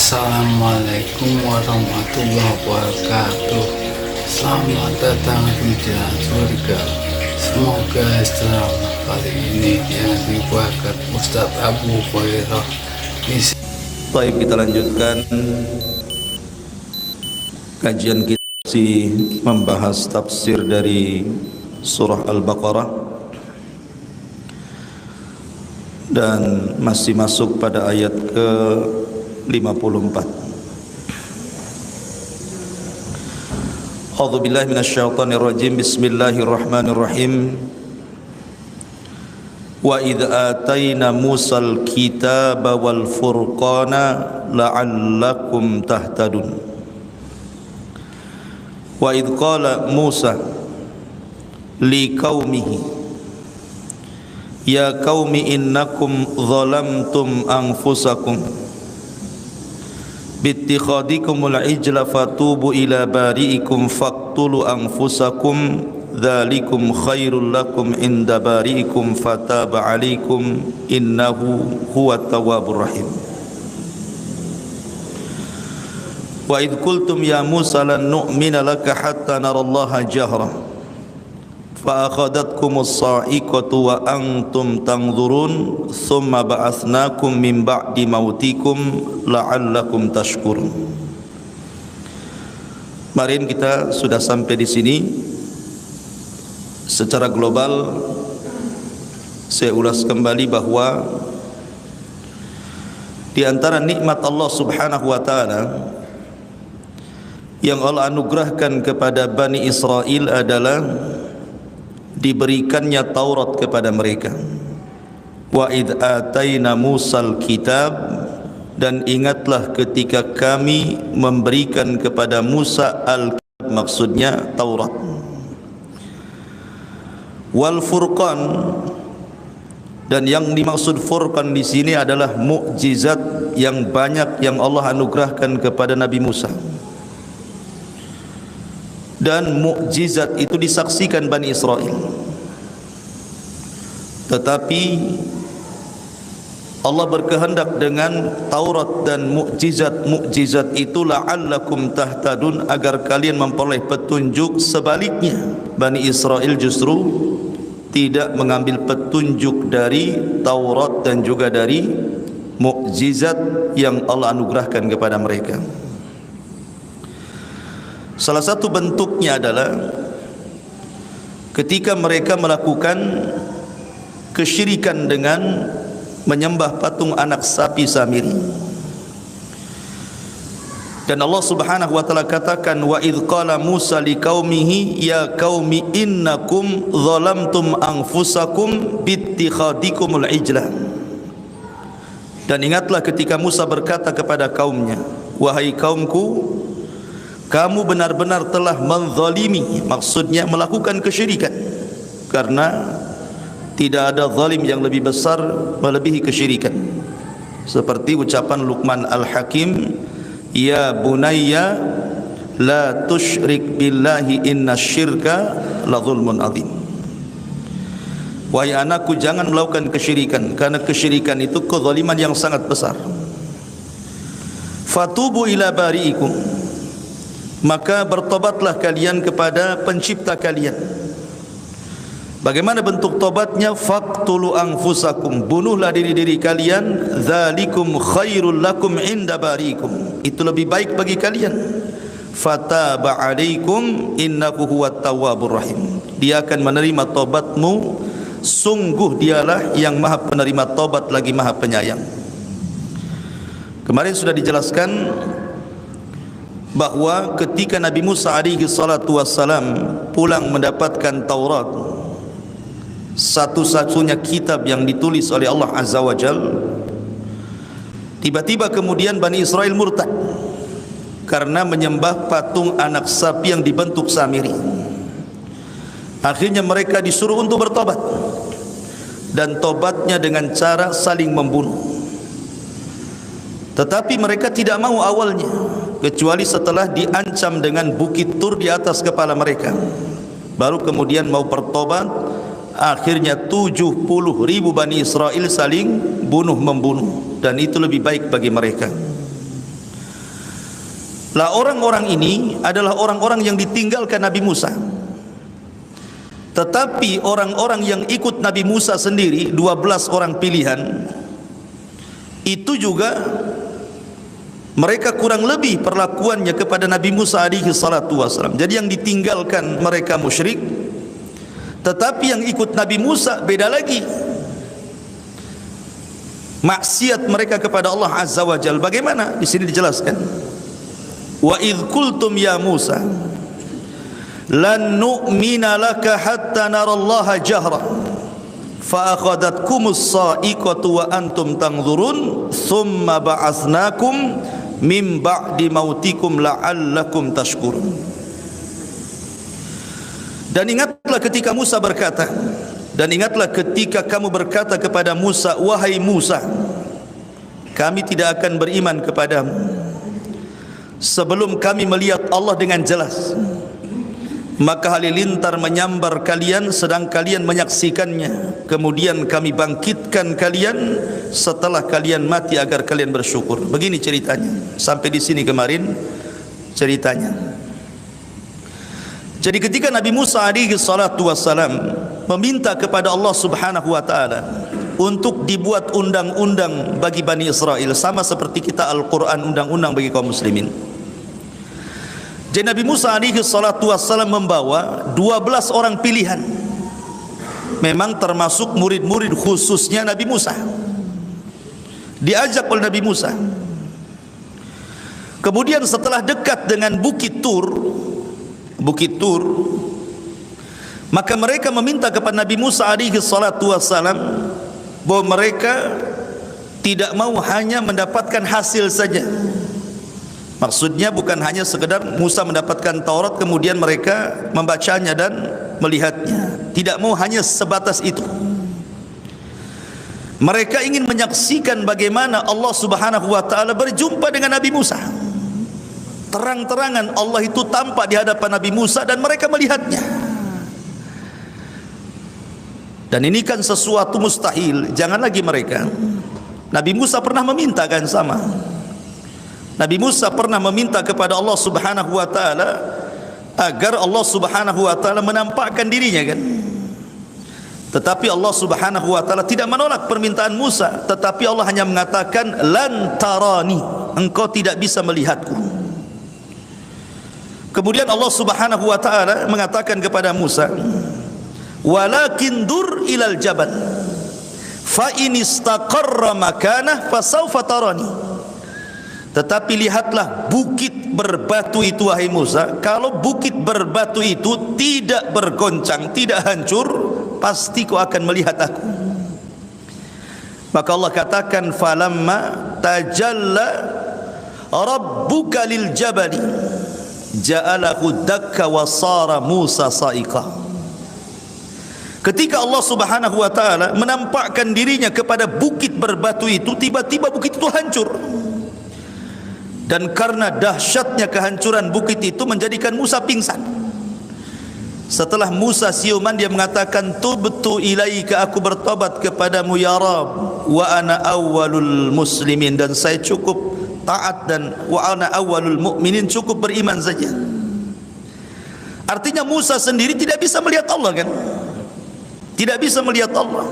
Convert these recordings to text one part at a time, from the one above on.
Assalamualaikum warahmatullahi wabarakatuh. Selamat datang di jalan surga. Semoga setelah kali ini yang dibuatkan Ustaz Abu Hurairah. Baik, kita lanjutkan kajian kita membahas tafsir dari surah Al-Baqarah dan masih masuk pada ayat ke 54. A'udzu billahi minasyaitonir rajim. Bismillahirrahmanirrahim. Wa idz ataina Musal kitaba wal furqana la'allakum tahtadun. Wa idz qala Musa liqaumihi ya qaumi innakum zalamtum anfusakum bittikhadikumul ijla fatubu ila bari'ikum faqtulu anfusakum dzalikum khairul lakum inda bari'ikum fataba 'alaikum innahu huwat tawwabur rahim. Wa idh qultum ya Musa lan nu'mina laka hatta narallaha jahra fa akhadhatkumus sa'iqatu wa antum tanzurun thumma ba'atsnakum min ba'di mautikum la'allakum tashkurun. Kemarin kita sudah sampai di sini. Secara global saya ulas kembali bahwa di antara nikmat Allah Subhanahu wa taala yang Allah anugerahkan kepada Bani Israel adalah diberikannya Taurat kepada mereka. Wa idz ataina Musal kitab, dan ingatlah ketika kami memberikan kepada Musa al-kitab, maksudnya Taurat. Wal furqan, dan yang dimaksud furqan di sini adalah mukjizat yang banyak yang Allah anugerahkan kepada Nabi Musa. Dan mukjizat itu disaksikan Bani Israel. Tetapi Allah berkehendak dengan Taurat dan mukjizat itu la'allakum tahtadun, agar kalian memperoleh petunjuk. Sebaliknya Bani Israel justru tidak mengambil petunjuk dari Taurat dan juga dari mukjizat yang Allah anugerahkan kepada mereka. Salah satu bentuknya adalah ketika mereka melakukan kesyirikan dengan menyembah patung anak sapi Samiri. Dan Allah Subhanahu wa taala katakan, wa idz qala Musa liqaumihi ya qaumi innakum zalamtum anfusakum bittikhadikumul ijla. Dan ingatlah ketika Musa berkata kepada kaumnya, wahai kaumku, kamu benar-benar telah menzalimi, maksudnya melakukan kesyirikan, karena tidak ada zalim yang lebih besar melebihi kesyirikan. Seperti ucapan Luqman Al-Hakim, ya bunayya la tusyrik billahi innasyirka la zulmun azim. Wahai anakku, jangan melakukan kesyirikan, karena kesyirikan itu kezaliman yang sangat besar. Fatubu ila bari'ikum, maka bertobatlah kalian kepada pencipta kalian. Bagaimana bentuk tobatnya? Faqtulu anfusakum, bunuhlah diri-diri kalian. Dzalikum khairul lakum inda barikum, itu lebih baik bagi kalian. Fataba 'alaikum innahu huwat tawwabur rahim, dia akan menerima tobatmu, sungguh dialah yang maha penerima tobat lagi maha penyayang. Kemarin sudah dijelaskan bahwa ketika Nabi Musa alaihi salatu wassalam pulang mendapatkan Taurat, satu-satunya kitab yang ditulis oleh Allah Azza wa Jal, tiba-tiba kemudian Bani Israel murtad karena menyembah patung anak sapi yang dibentuk Samiri. Akhirnya mereka disuruh untuk bertobat, dan tobatnya dengan cara saling membunuh. Tetapi mereka tidak mau awalnya, kecuali setelah diancam dengan bukit Tur di atas kepala mereka, baru kemudian mau bertobat. Akhirnya 70.000 Bani Israel saling bunuh-membunuh, dan itu lebih baik bagi mereka. Lah orang-orang ini adalah orang-orang yang ditinggalkan Nabi Musa. Tetapi orang-orang yang ikut Nabi Musa sendiri, 12 orang pilihan, itu juga mereka kurang lebih perlakuannya kepada Nabi Musa alaihi salatu wasallam. Jadi yang ditinggalkan mereka musyrik, tetapi yang ikut Nabi Musa beda lagi. Maksiat mereka kepada Allah Azza wa Jalla. Bagaimana? Di sini dijelaskan. Wa idh qultum ya Musa lan nu'mina laka hatta narallaha jahra fa akhadhatkumus sa'iqatu wa antum tanzurun thumma ba'atsnakum min ba'di mautikum la'allakum tashkurun. Dan ingatlah ketika Musa berkata, dan ingatlah ketika kamu berkata kepada Musa, wahai Musa, kami tidak akan beriman kepadamu sebelum kami melihat Allah dengan jelas. Maka halilintar menyambar kalian sedang kalian menyaksikannya. Kemudian kami bangkitkan kalian setelah kalian mati agar kalian bersyukur. Begini ceritanya. Sampai di sini kemarin ceritanya. Jadi ketika Nabi Musa alaihi salatu wassalam meminta kepada Allah Subhanahu wa taala untuk dibuat undang-undang bagi Bani Israel, sama seperti kita Al-Quran undang-undang bagi kaum muslimin. Jadi Nabi Musa alaihi salatu wassalam membawa 12 orang pilihan, memang termasuk murid-murid khususnya Nabi Musa, diajak oleh Nabi Musa. Kemudian setelah dekat dengan Bukit Tur, maka mereka meminta kepada Nabi Musa alaihi salatu wassalam bahwa mereka tidak mau hanya mendapatkan hasil saja. Maksudnya bukan hanya sekedar Musa mendapatkan Taurat kemudian mereka membacanya dan melihatnya. Tidak mau hanya sebatas itu. Mereka ingin menyaksikan bagaimana Allah Subhanahu wa taala berjumpa dengan Nabi Musa. Terang-terangan Allah itu tampak di hadapan Nabi Musa dan mereka melihatnya. Dan ini kan sesuatu mustahil. Jangan lagi mereka. Nabi Musa pernah meminta kan sama. Nabi Musa pernah meminta kepada Allah Subhanahu wa taala agar Allah Subhanahu wa taala menampakkan dirinya kan. Tetapi Allah Subhanahu wa taala tidak menolak permintaan Musa, tetapi Allah hanya mengatakan lan tarani, engkau tidak bisa melihatku. Kemudian Allah Subhanahu wa taala mengatakan kepada Musa, walakin dur ilal jabal fa in istaqarra makanah fasawfa tarani. Tetapi lihatlah bukit berbatu itu wahai Musa, kalau bukit berbatu itu tidak bergoncang, tidak hancur, pasti kau akan melihat aku. Maka Allah katakan falamma tajalla rabbuka lil jabali ja'alahu dakka wa sara Musa sa'iqa. Ketika Allah Subhanahu wa taala menampakkan dirinya kepada bukit berbatu itu, tiba-tiba bukit itu hancur. Dan karena dahsyatnya kehancuran bukit itu menjadikan Musa pingsan. Setelah Musa siuman, dia mengatakan tubtu ilaika, aku bertobat kepadamu ya Rabb, wa ana awwalul muslimin, dan saya cukup taat, dan wa ana awwalul mu'minin, cukup beriman saja. Artinya Musa sendiri tidak bisa melihat Allah kan? Tidak bisa melihat Allah.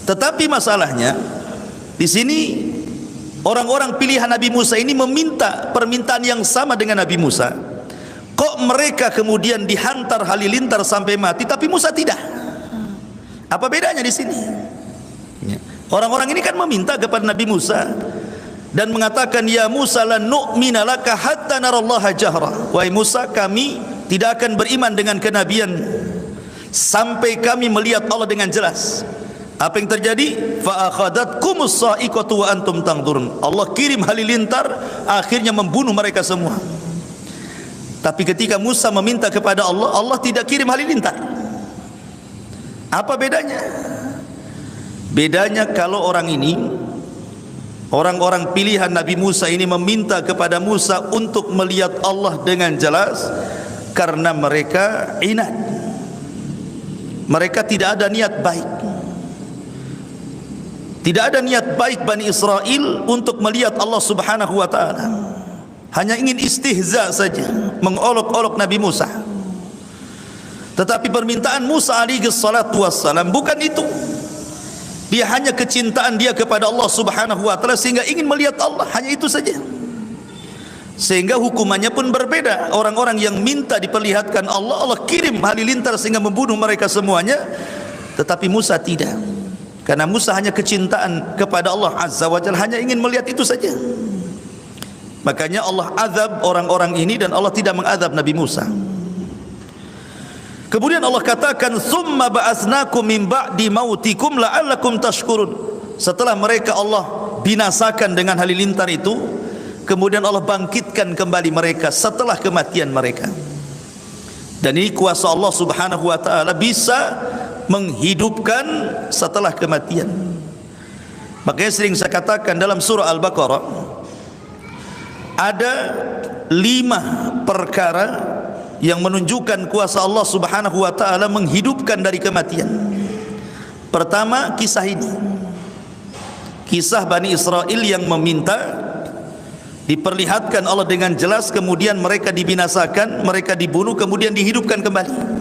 Tetapi masalahnya di sini orang-orang pilihan Nabi Musa ini meminta permintaan yang sama dengan Nabi Musa. Kok mereka kemudian dihantar halilintar sampai mati, tapi Musa tidak? Apa bedanya di sini? Orang-orang ini kan meminta kepada Nabi Musa dan mengatakan ya Musa lan nu'mina laka hatta narallaha jahra. Wahai Musa, kami tidak akan beriman dengan kenabian sampai kami melihat Allah dengan jelas. Apa yang terjadi? Fa akhadhatkumus sa'iqatu wa antum tanzurun. Allah kirim halilintar, akhirnya membunuh mereka semua. Tapi ketika Musa meminta kepada Allah, Allah tidak kirim halilintar. Apa bedanya? Bedanya kalau orang ini, orang-orang pilihan Nabi Musa ini meminta kepada Musa untuk melihat Allah dengan jelas karena mereka inat. Mereka tidak ada niat baik. Tidak ada niat baik Bani Israel untuk melihat Allah Subhanahu wa taala. hanya ingin istihza saja, mengolok-olok Nabi Musa. Tetapi permintaan Musa alaihi salatu wassalam bukan itu. Dia hanya kecintaan dia kepada Allah Subhanahu wa taala sehingga ingin melihat Allah, hanya itu saja. Sehingga hukumannya pun berbeda. Orang-orang yang minta diperlihatkan Allah, Allah kirim halilintar sehingga membunuh mereka semuanya. Tetapi Musa tidak. Karena Musa hanya kecintaan kepada Allah Azza wa Jalla, hanya ingin melihat itu saja. Makanya Allah azab orang-orang ini dan Allah tidak mengadab Nabi Musa. Kemudian Allah katakan, "Tsumma ba'atsnakum min ba'di mautikum la'allakum tashkurun." Setelah mereka Allah binasakan dengan halilintar itu, kemudian Allah bangkitkan kembali mereka setelah kematian mereka. Dan ini kuasa Allah Subhanahu wa taala, bisa menghidupkan setelah kematian. Makanya sering saya katakan dalam surah Al-Baqarah ada 5 perkara yang menunjukkan kuasa Allah Subhanahu wa taala menghidupkan dari kematian. Pertama, kisah ini. Kisah Bani Israel yang meminta diperlihatkan Allah dengan jelas, kemudian mereka dibinasakan, mereka dibunuh, kemudian dihidupkan kembali.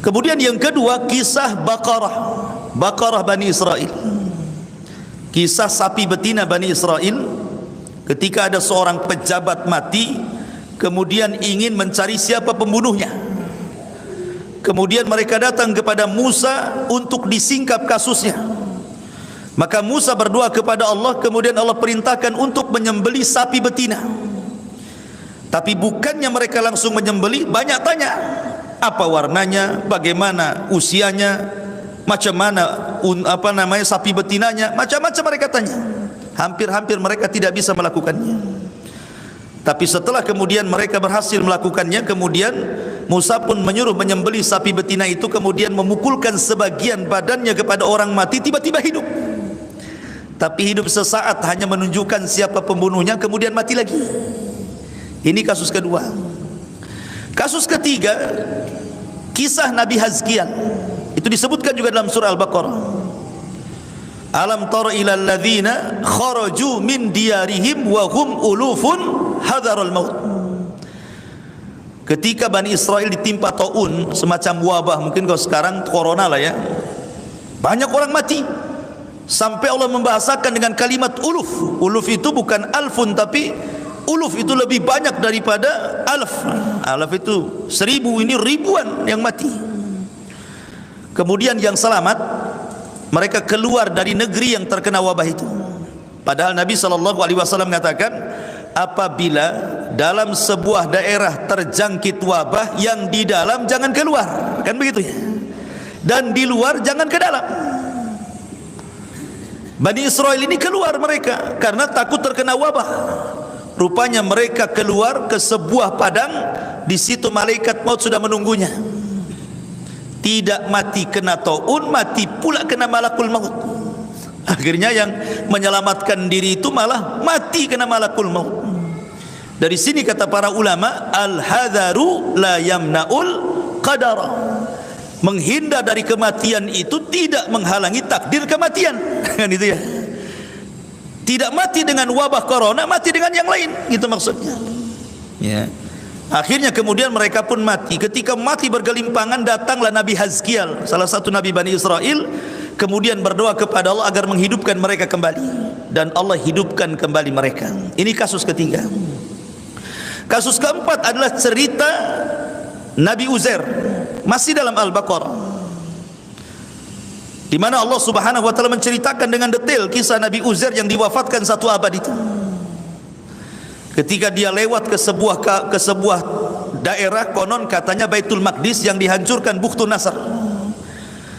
Kemudian yang kedua, kisah Baqarah Bani Israel. Kisah sapi betina Bani Israel ketika ada seorang pejabat mati, kemudian ingin mencari siapa pembunuhnya. Kemudian mereka datang kepada Musa untuk disingkap kasusnya. Maka Musa berdoa kepada Allah, kemudian Allah perintahkan untuk menyembelih sapi betina. Tapi bukannya mereka langsung menyembelih, banyak tanya. Apa warnanya, bagaimana usianya, macam mana sapi betinanya, macam-macam mereka tanya. Hampir-hampir mereka tidak bisa melakukannya. Tapi setelah kemudian mereka berhasil melakukannya, kemudian Musa pun menyuruh menyembelih sapi betina itu, kemudian memukulkan sebagian badannya kepada orang mati, tiba-tiba hidup. Tapi hidup sesaat, hanya menunjukkan siapa pembunuhnya, kemudian mati lagi. Ini kasus kedua. Kasus ketiga, kisah Nabi Hazkiel. Itu disebutkan juga dalam surah Al-Baqarah. Alam tara ilal ladzina kharaju min diyarihim wa hum ulufun hadarul maut. Ketika Bani Israel ditimpa taun, semacam wabah, mungkin kalau sekarang corona lah ya, banyak orang mati, sampai Allah membahasakan dengan kalimat uluf. Uluf itu bukan alfun, tapi uluf itu lebih banyak daripada alf. Alf itu 1000, ini ribuan yang mati. Kemudian yang selamat, mereka keluar dari negeri yang terkena wabah itu. Padahal Nabi SAW mengatakan, apabila dalam sebuah daerah terjangkit wabah, yang di dalam jangan keluar, kan begitu ya, dan di luar jangan ke dalam. Bani Israel ini keluar mereka karena takut terkena wabah. Rupanya mereka keluar ke sebuah padang, di situ malaikat maut sudah menunggunya. Tidak mati kena taun, mati pula kena malakul maut. Akhirnya yang menyelamatkan diri itu malah mati kena malakul maut. Dari sini kata para ulama, al-hadaru la yamna'ul qadara. Menghindar dari kematian itu tidak menghalangi takdir kematian. Kan itu ya. Tidak mati dengan wabah corona, mati dengan yang lain, gitu maksudnya. Ya. Akhirnya kemudian mereka pun mati. Ketika mati bergelimpangan, datanglah Nabi Hazkiel, salah satu Nabi Bani Israel, kemudian berdoa kepada Allah agar menghidupkan mereka kembali. Dan Allah hidupkan kembali mereka. Ini kasus ketiga. Kasus keempat adalah cerita Nabi Uzair, masih dalam Al-Baqarah, di mana Allah Subhanahu wa taala menceritakan dengan detail kisah Nabi Uzair yang diwafatkan 1 abad itu. Ketika dia lewat ke sebuah daerah, konon katanya Baitul Maqdis yang dihancurkan, Bukhtun Nasr.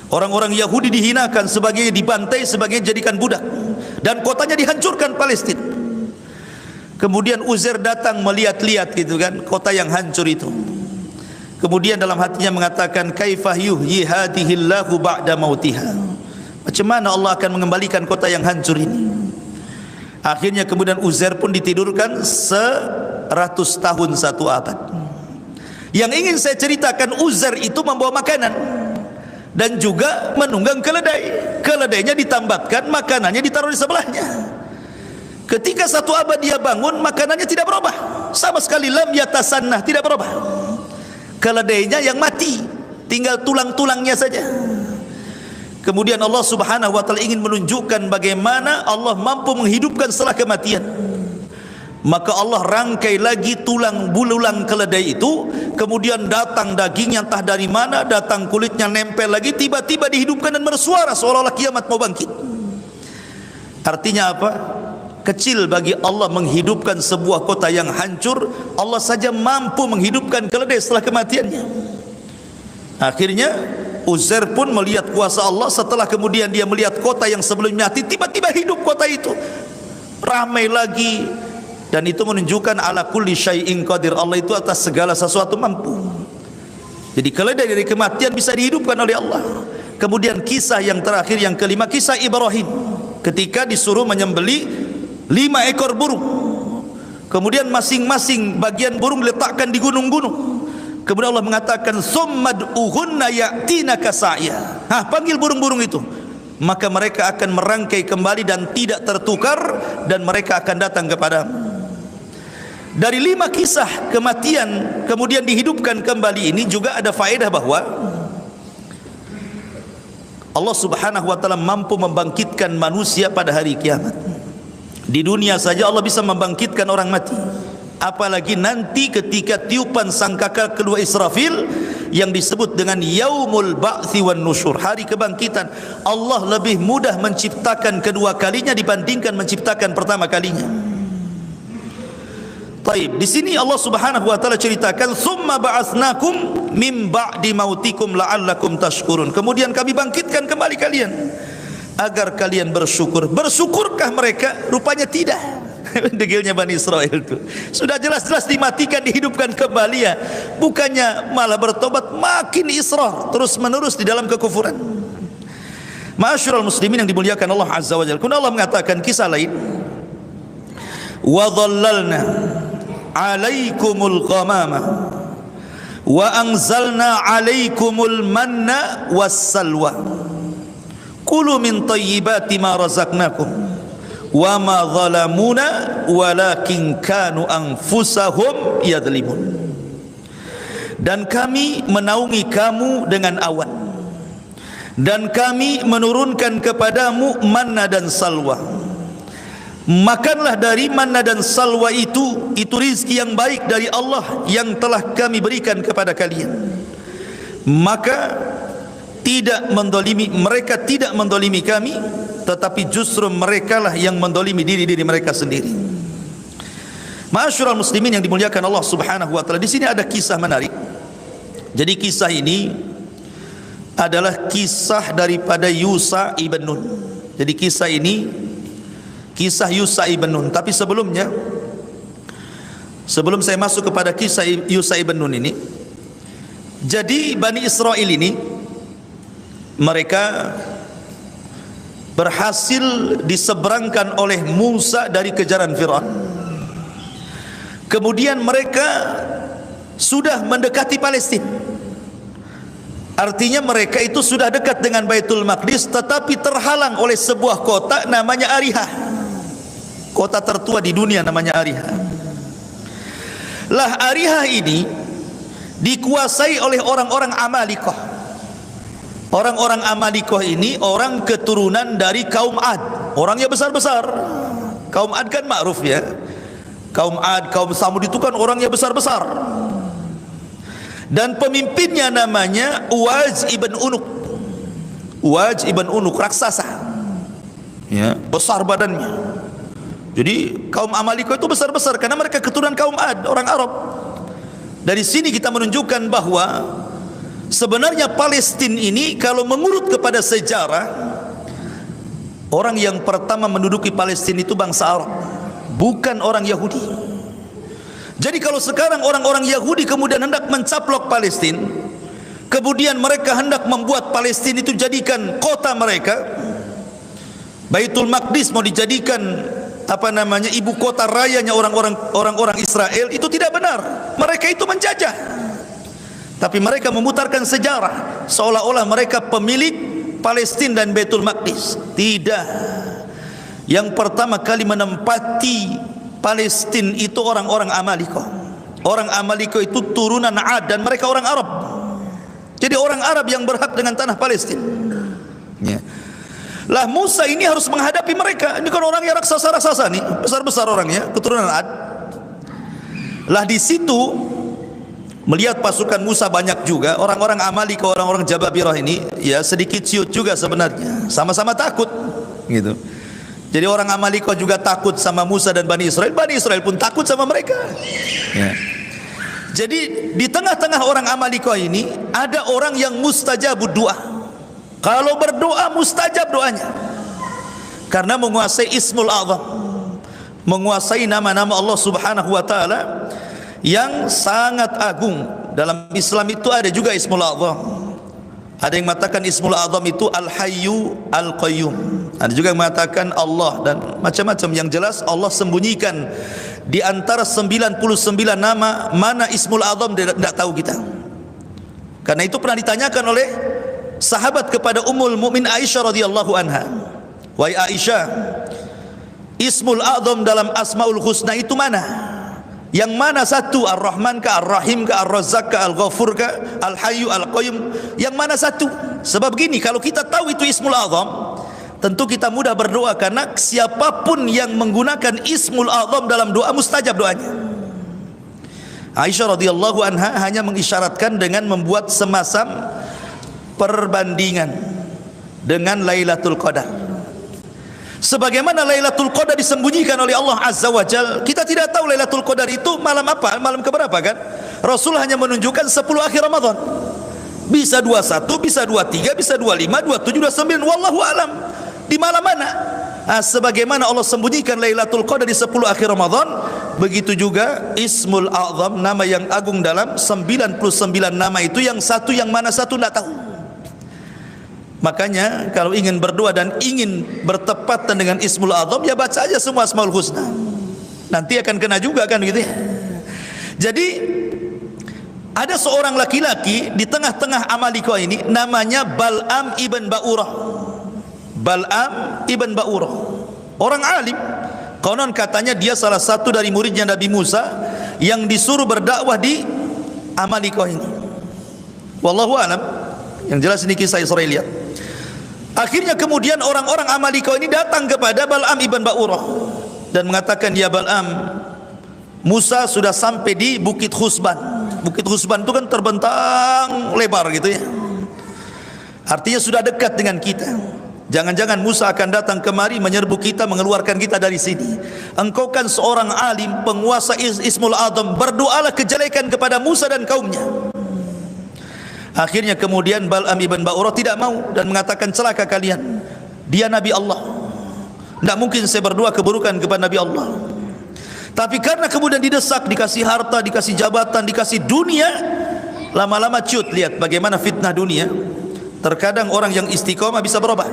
Orang-orang Yahudi dihinakan, sebagian dibantai, sebagian dijadikan budak, dan kotanya dihancurkan, Palestina. Kemudian Uzair datang melihat-lihat gitu kan, kota yang hancur itu. Kemudian dalam hatinya mengatakan, kaifah yuhyi hadihillahu ba'da mautiha. Macam mana Allah akan mengembalikan kota yang hancur ini? Akhirnya kemudian Uzair pun ditidurkan 100 tahun 1 abad. Yang ingin saya ceritakan, Uzair itu membawa makanan dan juga menunggang keledai. Keledainya ditambatkan, makanannya ditaruh di sebelahnya. Ketika satu abad dia bangun, makanannya tidak berubah sama sekali, lam yatasannah, tidak berubah. Keledainya yang mati, tinggal tulang-tulangnya saja. Kemudian Allah Subhanahu wa taala ingin menunjukkan bagaimana Allah mampu menghidupkan setelah kematian. Maka Allah rangkai lagi tulang bululang keledai itu, kemudian datang dagingnya entah dari mana, datang kulitnya nempel lagi, tiba-tiba dihidupkan dan bersuara seolah-olah kiamat mau bangkit. Artinya apa? Kecil bagi Allah menghidupkan sebuah kota yang hancur. Allah saja mampu menghidupkan keledai setelah kematiannya. Akhirnya Uzair pun melihat kuasa Allah. Setelah kemudian dia melihat kota yang sebelumnya mati, tiba-tiba hidup kota itu, ramai lagi. Dan itu menunjukkan ala kulli syai'in qadir, Allah itu atas segala sesuatu mampu. Jadi keledai dari kematian bisa dihidupkan oleh Allah. Kemudian kisah yang terakhir, yang kelima, kisah Ibrahim ketika disuruh menyembelih 5 ekor burung. Kemudian masing-masing bagian burung diletakkan di gunung-gunung. Kemudian Allah mengatakan summad'uhunna ya'tinaka sa'ya. Panggil burung-burung itu, maka mereka akan merangkai kembali dan tidak tertukar, dan mereka akan datang kepadamu. Dari 5 kisah kematian kemudian dihidupkan kembali ini juga ada faedah bahwa Allah Subhanahu wa taala mampu membangkitkan manusia pada hari kiamat. Di dunia saja Allah bisa membangkitkan orang mati, apalagi nanti ketika tiupan sangkakala kedua Israfil yang disebut dengan yaumul ba'tsi wan nusyur, hari kebangkitan. Allah lebih mudah menciptakan kedua kalinya dibandingkan menciptakan pertama kalinya. Taib, di sini Allah Subhanahu wa taala ceritakan summa ba'atsnakum mim ba'di mautikum la'allakum tashkurun. Kemudian kami bangkitkan kembali kalian agar kalian bersyukur. Bersyukurkah mereka? Rupanya tidak. Degilnya Bani Israel itu sudah jelas-jelas dimatikan, dihidupkan kembali ya. Bukannya malah bertobat, makin israr terus menerus di dalam kekufuran. Ma'asyiral muslimin yang dimuliakan Allah Azza wa Jalla. Kemudian Allah mengatakan kisah lain, wa dhallalna 'alaikumul ghamama wa anzalna 'alaikumul manna wassalwa kulu min thayyibati ma razaqnakum wa ma zalamuna walakin kanu anfusahum yadhlimun. Dan kami menaungi kamu dengan awan, dan kami menurunkan kepadamu manna dan salwa. Makanlah dari manna dan salwa itu rizki yang baik dari Allah yang telah kami berikan kepada kalian. Maka tidak mendolimi, mereka tidak mendolimi kami, tetapi justru merekalah yang mendolimi diri mereka sendiri. Ma'asyiral muslimin yang dimuliakan Allah Subhanahu wa taala, di sini ada kisah menarik. Jadi kisah ini adalah kisah daripada Yusa ibn Nun. Jadi kisah ini kisah Yusa ibn Nun. Tapi sebelumnya, sebelum saya masuk kepada kisah Yusa ibn Nun ini, jadi Bani Israel ini mereka berhasil diseberangkan oleh Musa dari kejaran Fir'aun. Kemudian mereka sudah mendekati Palestina. Artinya mereka itu sudah dekat dengan Baitul Maqdis, tetapi terhalang oleh sebuah kota namanya Ariha. Kota tertua di dunia namanya Ariha. Lah Ariha ini dikuasai oleh orang-orang Amalikah. Orang-orang Amalikoh ini orang keturunan dari kaum Ad, orangnya besar-besar. Kaum Ad kan ma'ruf ya. Kaum Ad, kaum Samud itu kan orangnya besar-besar. Dan pemimpinnya namanya Uwaj ibn Unuk. Uwaj ibn Unuk, raksasa. Ya, besar badannya. Jadi kaum Amalikoh itu besar-besar karena mereka keturunan kaum Ad, orang Arab. Dari sini kita menunjukkan bahwa sebenarnya Palestina ini kalau mengurut kepada sejarah, orang yang pertama menduduki Palestina itu bangsa Arab, bukan orang Yahudi. Jadi kalau sekarang orang-orang Yahudi kemudian hendak mencaplok Palestina, kemudian mereka hendak membuat Palestina itu jadikan kota mereka, Baitul Maqdis mau dijadikan ibu kota rayanya orang-orang Israel, itu tidak benar. Mereka itu menjajah. Tapi mereka memutarkan sejarah seolah-olah mereka pemilik Palestina dan Baitul Maqdis. Tidak. Yang pertama kali menempati Palestina itu orang-orang Amalika. Orang Amalika itu turunan Ad dan mereka orang Arab. Jadi orang Arab yang berhak dengan tanah Palestina. Ya. Lah Musa ini harus menghadapi mereka. Ini kan orangnya raksasa-raksasa nih, besar-besar orangnya, keturunan Ad. Lah di situ melihat pasukan Musa banyak juga, orang-orang Amalika, orang-orang Jababirah ini ya sedikit ciut juga sebenarnya. Sama-sama takut gitu. Jadi orang Amalika juga takut sama Musa dan Bani Israel. Bani Israel pun takut sama mereka. Ya. Jadi di tengah-tengah orang Amalika ini ada orang yang mustajabud doa. Kalau berdoa mustajab doanya. Karena menguasai Ismul A'zam, menguasai nama-nama Allah Subhanahu wa taala yang sangat agung. Dalam Islam itu ada juga Ismul A'zam. Ada yang mengatakan Ismul A'zam itu Al-Hayyu Al-Qayyum. Ada juga yang mengatakan Allah dan macam-macam. Yang jelas Allah sembunyikan di antara 99 nama, mana Ismul A'zam tidak tahu kita. Karena itu pernah ditanyakan oleh sahabat kepada Ummul Mukmin Aisyah radhiyallahu anha. Wahai Aisyah, Ismul A'zam dalam Asmaul Husna itu mana? Yang mana satu? Ar-Rahman ka, Ar-Rahim ka, Ar-Razzaq ka, Al-Ghafur ka, Al-Hayyu Al-Qayyum? Yang mana satu? Sebab gini, kalau kita tahu itu Ismul A'zam, tentu kita mudah berdoa, karena siapapun yang menggunakan Ismul A'zam dalam doa mustajab doanya. Aisyah radhiyallahu anha hanya mengisyaratkan dengan membuat semasam perbandingan dengan Lailatul Qadar. Sebagaimana Lailatul Qadar disembunyikan oleh Allah Azza wa Jalla, kita tidak tahu Lailatul Qadar itu malam apa, malam keberapa kan? Rasul hanya menunjukkan 10 akhir Ramadan. Bisa 21, bisa 23, bisa 25, 27, 29, wallahu alam. Di malam mana? Sebagaimana Allah sembunyikan Lailatul Qadar di 10 akhir Ramadan, begitu juga Ismul A'zam, nama yang agung dalam 99 nama itu, yang satu yang mana satu tidak tahu. Makanya kalau ingin berdoa dan ingin bertepatan dengan Ismul A'zam, ya baca aja semua Asmaul Husna. Nanti akan kena juga kan gitu ya. Jadi ada seorang laki-laki di tengah-tengah Amalika ini, namanya Bal'am ibn Ba'urah. Bal'am ibn Ba'urah, orang alim. Konon katanya dia salah satu dari muridnya Nabi Musa yang disuruh berdakwah di Amalika ini. Wallahu alam. Yang jelas ini kisah Israeliat. Akhirnya kemudian orang-orang Amalika ini datang kepada Bal'am ibn Ba'urah dan mengatakan, ya Bal'am, Musa sudah sampai di Bukit Husban. Bukit Husban itu kan terbentang lebar gitu ya. Artinya sudah dekat dengan kita. Jangan-jangan Musa akan datang kemari menyerbu kita, mengeluarkan kita dari sini. Engkau kan seorang alim, penguasa Ismul A'zam, berdoalah kejelekan kepada Musa dan kaumnya. Akhirnya kemudian Bal'am ibn Ba'urah tidak mau dan mengatakan, celaka kalian, dia Nabi Allah, tidak mungkin saya berdoa keburukan kepada Nabi Allah. Tapi karena kemudian didesak, dikasih harta, dikasih jabatan, dikasih dunia, lama-lama ciut. Lihat bagaimana fitnah dunia. Terkadang orang yang istiqomah bisa berubah.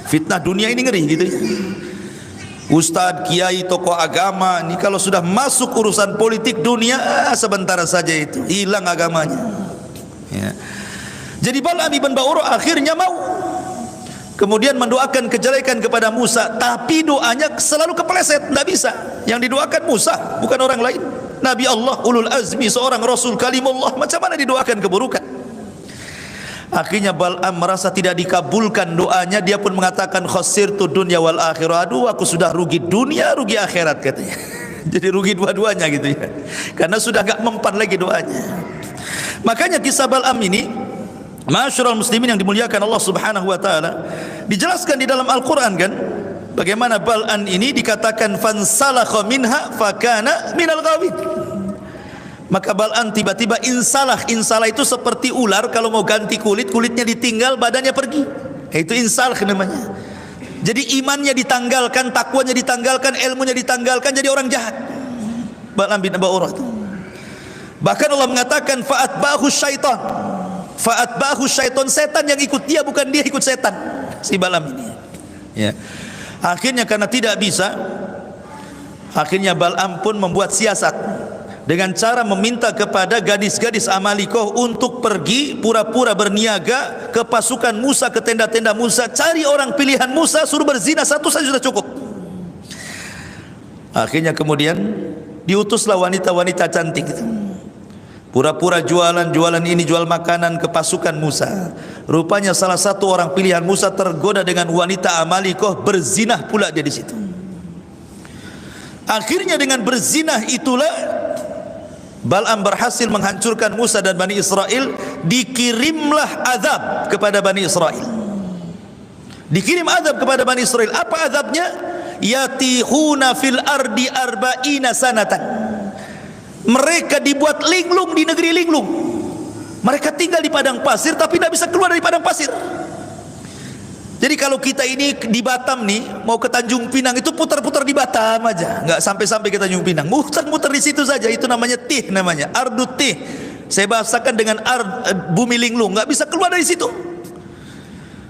Fitnah dunia ini ngeri gitu ya. Ustadz, kiai, tokoh agama ini kalau sudah masuk urusan politik dunia, sebentar saja itu hilang agamanya ya. Jadi Bal'am ibn Ba'urah akhirnya mau, kemudian mendoakan kejelekan kepada Musa, tapi doanya selalu kepeleset, tidak bisa. Yang didoakan Musa, bukan orang lain. Nabi Allah, ulul azmi, seorang Rasul kalimullah, macam mana didoakan keburukan? Akhirnya Bal'am merasa tidak dikabulkan doanya, dia pun mengatakan, khasirtu dunya wal akhirah, aduh aku sudah rugi dunia, rugi akhirat katanya. Jadi rugi dua-duanya gitu ya, karena sudah gak mempan lagi doanya. Makanya kisah Bal'am ini, ma'asyiral muslimin yang dimuliakan Allah Subhanahu wa taala, dijelaskan di dalam Al-Qur'an kan, bagaimana Bal'am ini dikatakan fansalakha minha fakana minal ghawin. Maka Bal'am tiba-tiba insalah. Insalah itu seperti ular kalau mau ganti kulit, kulitnya ditinggal, badannya pergi. Itu insalah namanya. Jadi imannya ditanggalkan, takwanya ditanggalkan, ilmunya ditanggalkan, jadi orang jahat. Bal'am bin Ba'urah itu. Bahkan Allah mengatakan fa'atba'ahu syaitan. Fa'atba'ahu syaitan, setan yang ikut dia, bukan dia ikut setan. Si Bal'am ini. Ya. Akhirnya karena tidak bisa, akhirnya Bal'am pun membuat siasat. dengan cara meminta kepada gadis-gadis Amalikoh untuk pergi pura-pura berniaga ke pasukan Musa, ke tenda-tenda Musa, cari orang pilihan Musa, suruh berzina satu saja sudah cukup. Akhirnya kemudian diutuslah wanita-wanita cantik itu, pura-pura jualan ini, jual makanan ke pasukan Musa. Rupanya salah satu orang pilihan Musa tergoda dengan wanita Amalikoh, berzinah pula dia di situ. Akhirnya dengan berzinah itulah Bal'am berhasil menghancurkan Musa dan Bani Israel. Dikirimlah azab kepada Bani Israel. Dikirim azab kepada Bani Israel. Apa azabnya? Yatihuna fil ardi arba'ina sanatan. Mereka dibuat linglung di negeri linglung. Mereka tinggal di padang pasir tapi tidak bisa keluar dari padang pasir. Jadi kalau kita ini di Batam nih, mau ke Tanjung Pinang itu putar-putar di Batam aja, nggak sampai-sampai ke Tanjung Pinang, muter-muter di situ saja. Itu namanya tih, namanya ardu tih. Saya bahasakan dengan bumi linglung, nggak bisa keluar dari situ.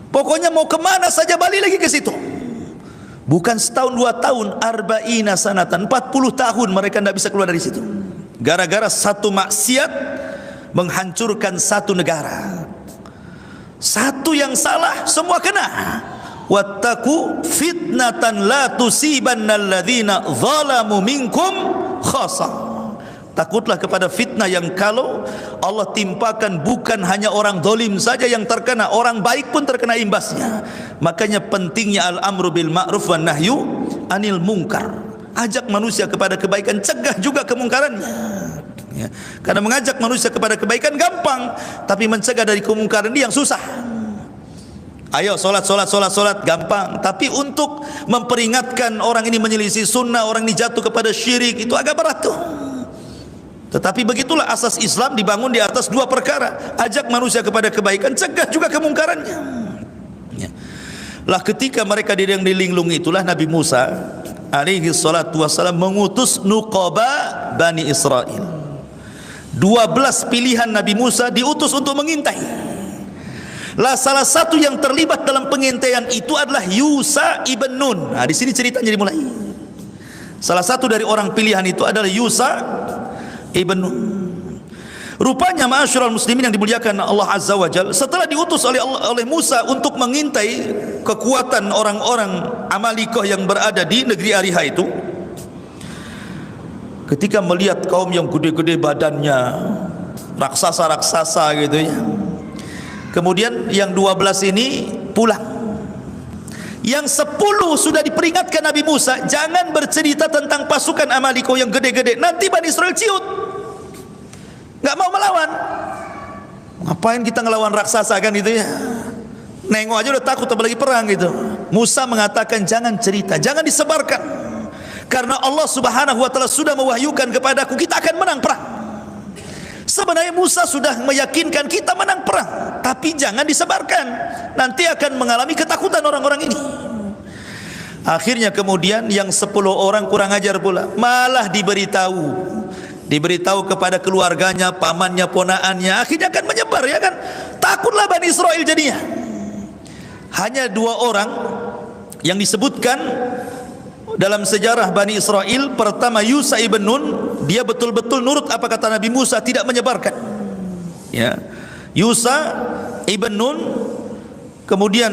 Pokoknya mau kemana saja balik lagi ke situ. Bukan setahun 2 tahun, arba'ina sanatan, 40 tahun mereka tidak bisa keluar dari situ. Gara-gara satu maksiat menghancurkan satu negara. Satu yang salah semua kena. Wattaqu fitnatan la tusibanna alladhina zalamu minkum khassa. Takutlah kepada fitnah yang kalau Allah timpakan bukan hanya orang zalim saja yang terkena, orang baik pun terkena imbasnya. Makanya pentingnya al-amru bil ma'ruf wan nahyu anil munkar. Ajak manusia kepada kebaikan, cegah juga kemungkarannya. Ya. Karena mengajak manusia kepada kebaikan gampang, tapi mencegah dari kemungkaran ini yang susah. Ayo solat gampang, tapi untuk memperingatkan orang ini menyelisih sunnah, orang ini jatuh kepada syirik, itu agak berat tuh. Tetapi begitulah asas Islam dibangun di atas 2 perkara. Ajak manusia kepada kebaikan, cegah juga kemungkarannya. Ya. Lah ketika mereka di linglung itulah Nabi Musa alaihi salatu wassalam mengutus nuqaba Bani Israel. 12 pilihan Nabi Musa diutus untuk mengintai. Lah salah satu yang terlibat dalam pengintaian itu adalah Yusa ibn Nun. Nah, di sini ceritanya dimulai. Salah satu dari orang pilihan itu adalah Yusa ibn Nun. Rupanya ma'asyiral muslimin yang dimuliakan Allah Azza wa Jalla, setelah diutus oleh Musa untuk mengintai kekuatan orang-orang Amalikoh yang berada di negeri Ariha itu, ketika melihat kaum yang gede-gede badannya, raksasa-raksasa gitu ya, kemudian yang 12 ini pulang. Yang 10 sudah diperingatkan Nabi Musa, jangan bercerita tentang pasukan Amalikoh yang gede-gede, nanti Bani Israel ciut, nggak mau melawan. Ngapain kita ngelawan raksasa kan gitu ya, nengok aja udah takut apalagi perang gitu. Musa mengatakan jangan cerita, jangan disebarkan, karena Allah Subhanahu wa taala sudah mewahyukan kepadaku kita akan menang perang. Sebenarnya Musa sudah meyakinkan kita menang perang, tapi jangan disebarkan, nanti akan mengalami ketakutan orang-orang ini. Akhirnya kemudian yang 10 orang kurang ajar pula, malah diberitahu kepada keluarganya, pamannya, ponaannya, akhirnya akan menyebar ya kan. Takutlah Bani Israel jadinya. Hanya 2 orang yang disebutkan dalam sejarah Bani Israel. Pertama Yusa ibn Nun, dia betul-betul nurut apa kata Nabi Musa, tidak menyebarkan ya. Yusa ibn Nun. Kemudian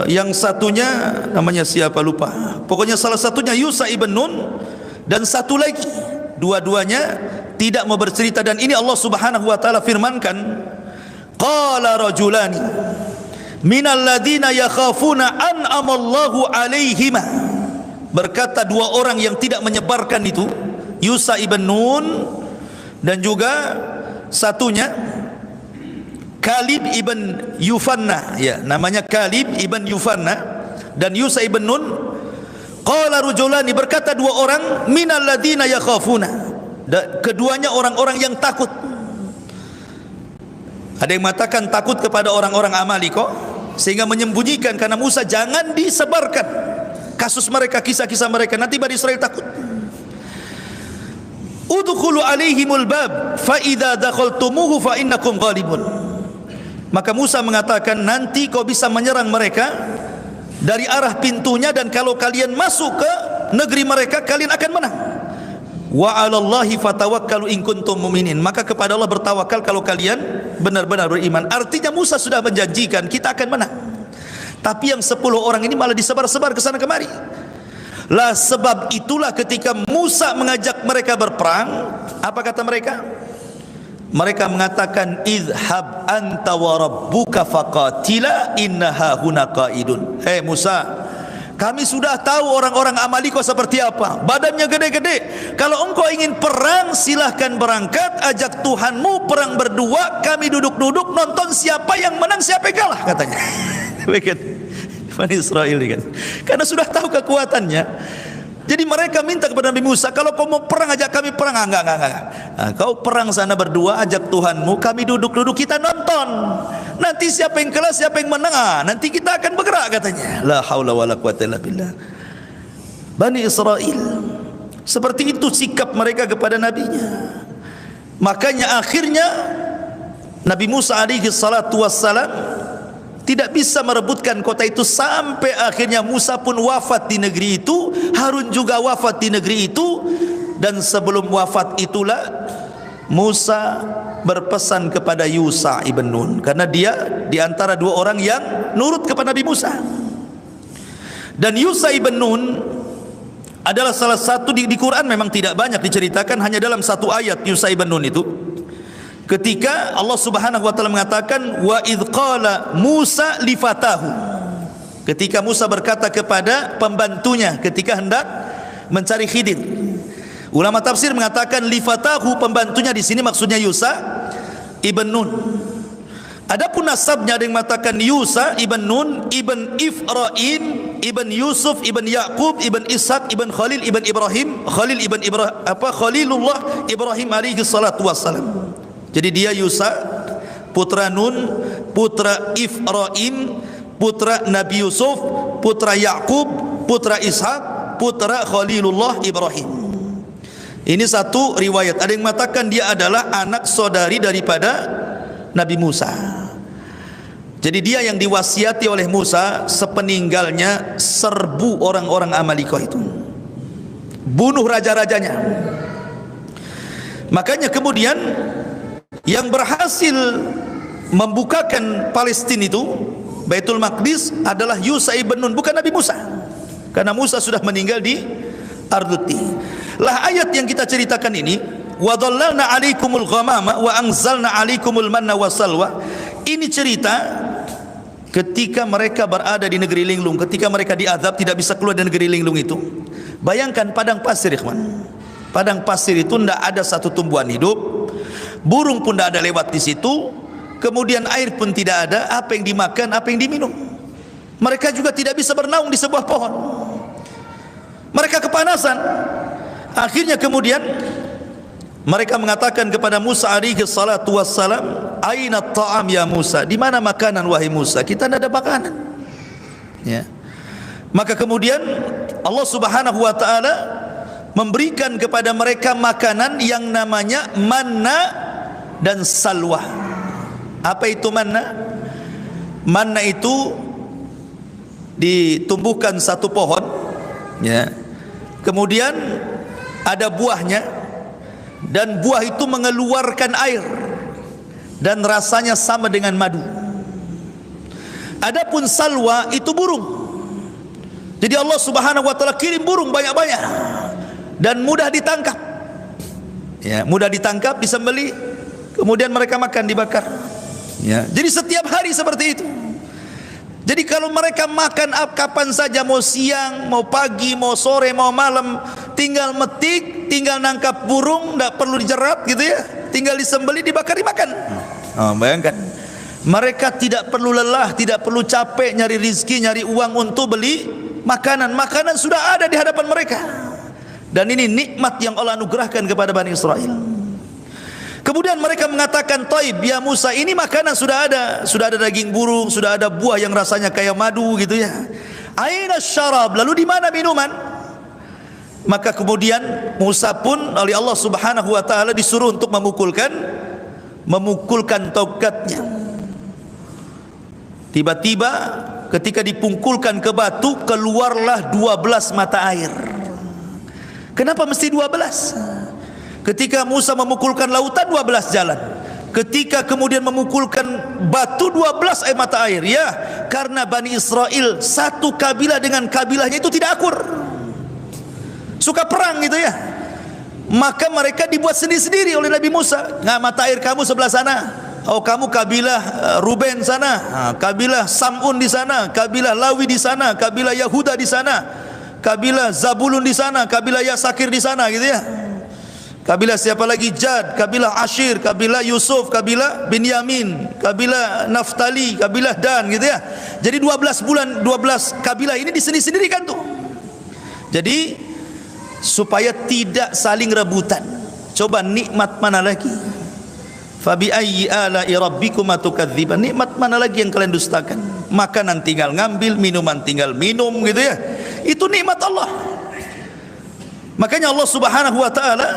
yang satunya namanya siapa lupa, pokoknya salah satunya Yusa ibn Nun, dan satu lagi, dua-duanya tidak mau bercerita. Dan ini Allah Subhanahu wa taala firmankan, qala rajulani minal ladina yakhafuna an'amallahu alaihima. Berkata 2 orang yang tidak menyebarkan itu, Yusa ibn Nun dan juga satunya Kalib ibn Yufanna, ya namanya Kalib ibn Yufanna dan Yusa ibn Nun. Qala rajulani, berkata 2 orang, minal ladina yakhafuna, keduanya orang-orang yang takut. Ada yang mengatakan takut kepada orang-orang Amalikoh sehingga menyembunyikan, karena Musa jangan disebarkan kasus mereka, kisah-kisah mereka, nanti Bani Israel takut. Udkhulu alaihimul bab fa idza dakhaltumuhu fa innakum ghalibun. Maka Musa mengatakan, nanti kau bisa menyerang mereka dari arah pintunya, dan kalau kalian masuk ke negeri mereka kalian akan menang. Wa 'alallahi fatawakkalu in kuntum mu'minin. Maka kepada Allah bertawakal kalau kalian benar-benar beriman. Artinya Musa sudah menjanjikan kita akan menang. Tapi yang 10 orang ini malah disebar-sebar ke sana kemari. Lah sebab itulah ketika Musa mengajak mereka berperang, apa kata mereka? Mereka mengatakan idhab anta wa rabbuka faqatila innaha huna qaidun. Hei Musa, kami sudah tahu orang-orang Amaliko seperti apa. Badannya gede-gede. Kalau engkau ingin perang, silahkan berangkat, ajak Tuhanmu perang berdua, kami duduk-duduk nonton siapa yang menang, siapa yang kalah, katanya. Bani Israel kan, karena sudah tahu kekuatannya. Jadi mereka minta kepada Nabi Musa, kalau kau mau perang ajak kami perang. Enggak. Nah, kau perang sana berdua, ajak Tuhanmu, kami duduk-duduk kita nonton. Nanti siapa yang kalah, siapa yang menang, nanti kita akan bergerak, katanya. La haula wala quwata illa billah. Bani Israel seperti itu sikap mereka kepada nabinya. Makanya akhirnya Nabi Musa alaihi salatu wassalam tidak bisa merebutkan kota itu sampai akhirnya Musa pun wafat di negeri itu, Harun juga wafat di negeri itu. Dan sebelum wafat itulah Musa berpesan kepada Yusha ibn Nun, karena dia di antara 2 orang yang nurut kepada Nabi Musa. Dan Yusha ibn Nun adalah salah satu di Quran, memang tidak banyak diceritakan, hanya dalam 1 ayat Yusha ibn Nun itu. Ketika Allah Subhanahu wa taala mengatakan wa idz qala Musa li fatahu, ketika Musa berkata kepada pembantunya ketika hendak mencari Khidir. Ulama tafsir mengatakan li fatahu, pembantunya di sini maksudnya Yusha ibn Nun. Adapun nasabnya ada yang mengatakan Yusha ibn Nun ibn Ifraim ibn Yusuf ibn Yaqub ibn Ishaq ibn Khalil ibn Ibrahim, Khalilullah Ibrahim alaihi salatu wassalam. Jadi dia Yusha, putra Nun, putra Ifraim, putra Nabi Yusuf, putra Yaqub, putra Ishaq, putra Khalilullah Ibrahim. Ini satu riwayat. Ada yang mengatakan dia adalah anak saudari daripada Nabi Musa. Jadi dia yang diwasiati oleh Musa sepeninggalnya serbu orang-orang Amaliko itu, bunuh raja-rajanya. Makanya kemudian yang berhasil membukakan Palestina itu, Baitul Maqdis, adalah Yusha ibn Nun, bukan Nabi Musa, karena Musa sudah meninggal di Arduti. Lah ayat yang kita ceritakan ini, wa dhallalna 'alaikumul ghamama wa anzalna 'alaikumul manna wassalwa, ini cerita ketika mereka berada di negeri linglung, ketika mereka diazab tidak bisa keluar dari negeri linglung itu. Bayangkan padang pasir, ikhwan. Padang pasir itu tidak ada satu tumbuhan hidup, burung pun tidak ada lewat di situ, kemudian air pun tidak ada, apa yang dimakan, apa yang diminum. Mereka juga tidak bisa bernaung di sebuah pohon, mereka kepanasan. Akhirnya kemudian mereka mengatakan kepada Musa alaihi salatu wassalam, aina ta'am ya Musa, di mana makanan wahai Musa, kita tidak ada makanan, ya. Maka kemudian Allah Subhanahu wa taala memberikan kepada mereka makanan yang namanya manna dan salwa. Apa itu manna? Manna itu ditumbuhkan satu pohon, ya. Kemudian ada buahnya, dan buah itu mengeluarkan air dan rasanya sama dengan madu. Adapun salwa itu burung. Jadi Allah Subhanahu wa taala kirim burung banyak-banyak dan mudah ditangkap, ya, mudah ditangkap, disembelih, kemudian mereka makan, dibakar, ya. Jadi setiap hari seperti itu. Jadi kalau mereka makan kapan saja, mau siang, mau pagi, mau sore, mau malam, tinggal metik, tinggal nangkap burung, tidak perlu dijerat gitu ya, tinggal disembelih, dibakar, dimakan. Bayangkan, mereka tidak perlu lelah, tidak perlu capek nyari rizki, nyari uang untuk beli makanan. Makanan sudah ada di hadapan mereka. Dan ini nikmat yang Allah anugerahkan kepada Bani Israel. Kemudian mereka mengatakan, "Taib ya Musa, ini makanan sudah ada daging burung, sudah ada buah yang rasanya kayak madu gitu ya. Aina syarab, lalu di mana minuman?" Maka kemudian Musa pun oleh Allah Subhanahu wa taala disuruh untuk memukulkan tongkatnya. Tiba-tiba ketika dipungkulkan ke batu, keluarlah 12 mata air. Kenapa mesti 12? Ketika Musa memukulkan lautan 12 jalan. Ketika kemudian memukulkan batu 12 air mata air. Ya, karena Bani Israel satu kabilah dengan kabilahnya itu tidak akur. Suka perang gitu ya. Maka mereka dibuat sendiri-sendiri oleh Nabi Musa. Nah, mata air kamu sebelah sana. Oh, kamu kabilah Ruben sana, kabilah Samun di sana, kabilah Lawi di sana, kabilah Yahuda di sana, kabilah Zabulun di sana, kabilah Yasakir di sana gitu ya. Kabilah siapa lagi? Jad, kabilah Ashir, kabilah Yusuf, kabilah Binyamin, kabilah Naftali, kabilah Dan gitu ya. Jadi 12 kabilah ini disendiri-sendirikan tuh. Jadi supaya tidak saling rebutan. Coba nikmat mana lagi? Fabi ayyi ala'i rabbikuma tukadziban. Nikmat mana lagi yang kalian dustakan? Makanan tinggal ngambil, minuman tinggal minum gitu ya. Itu nikmat Allah. Makanya Allah Subhanahu wa taala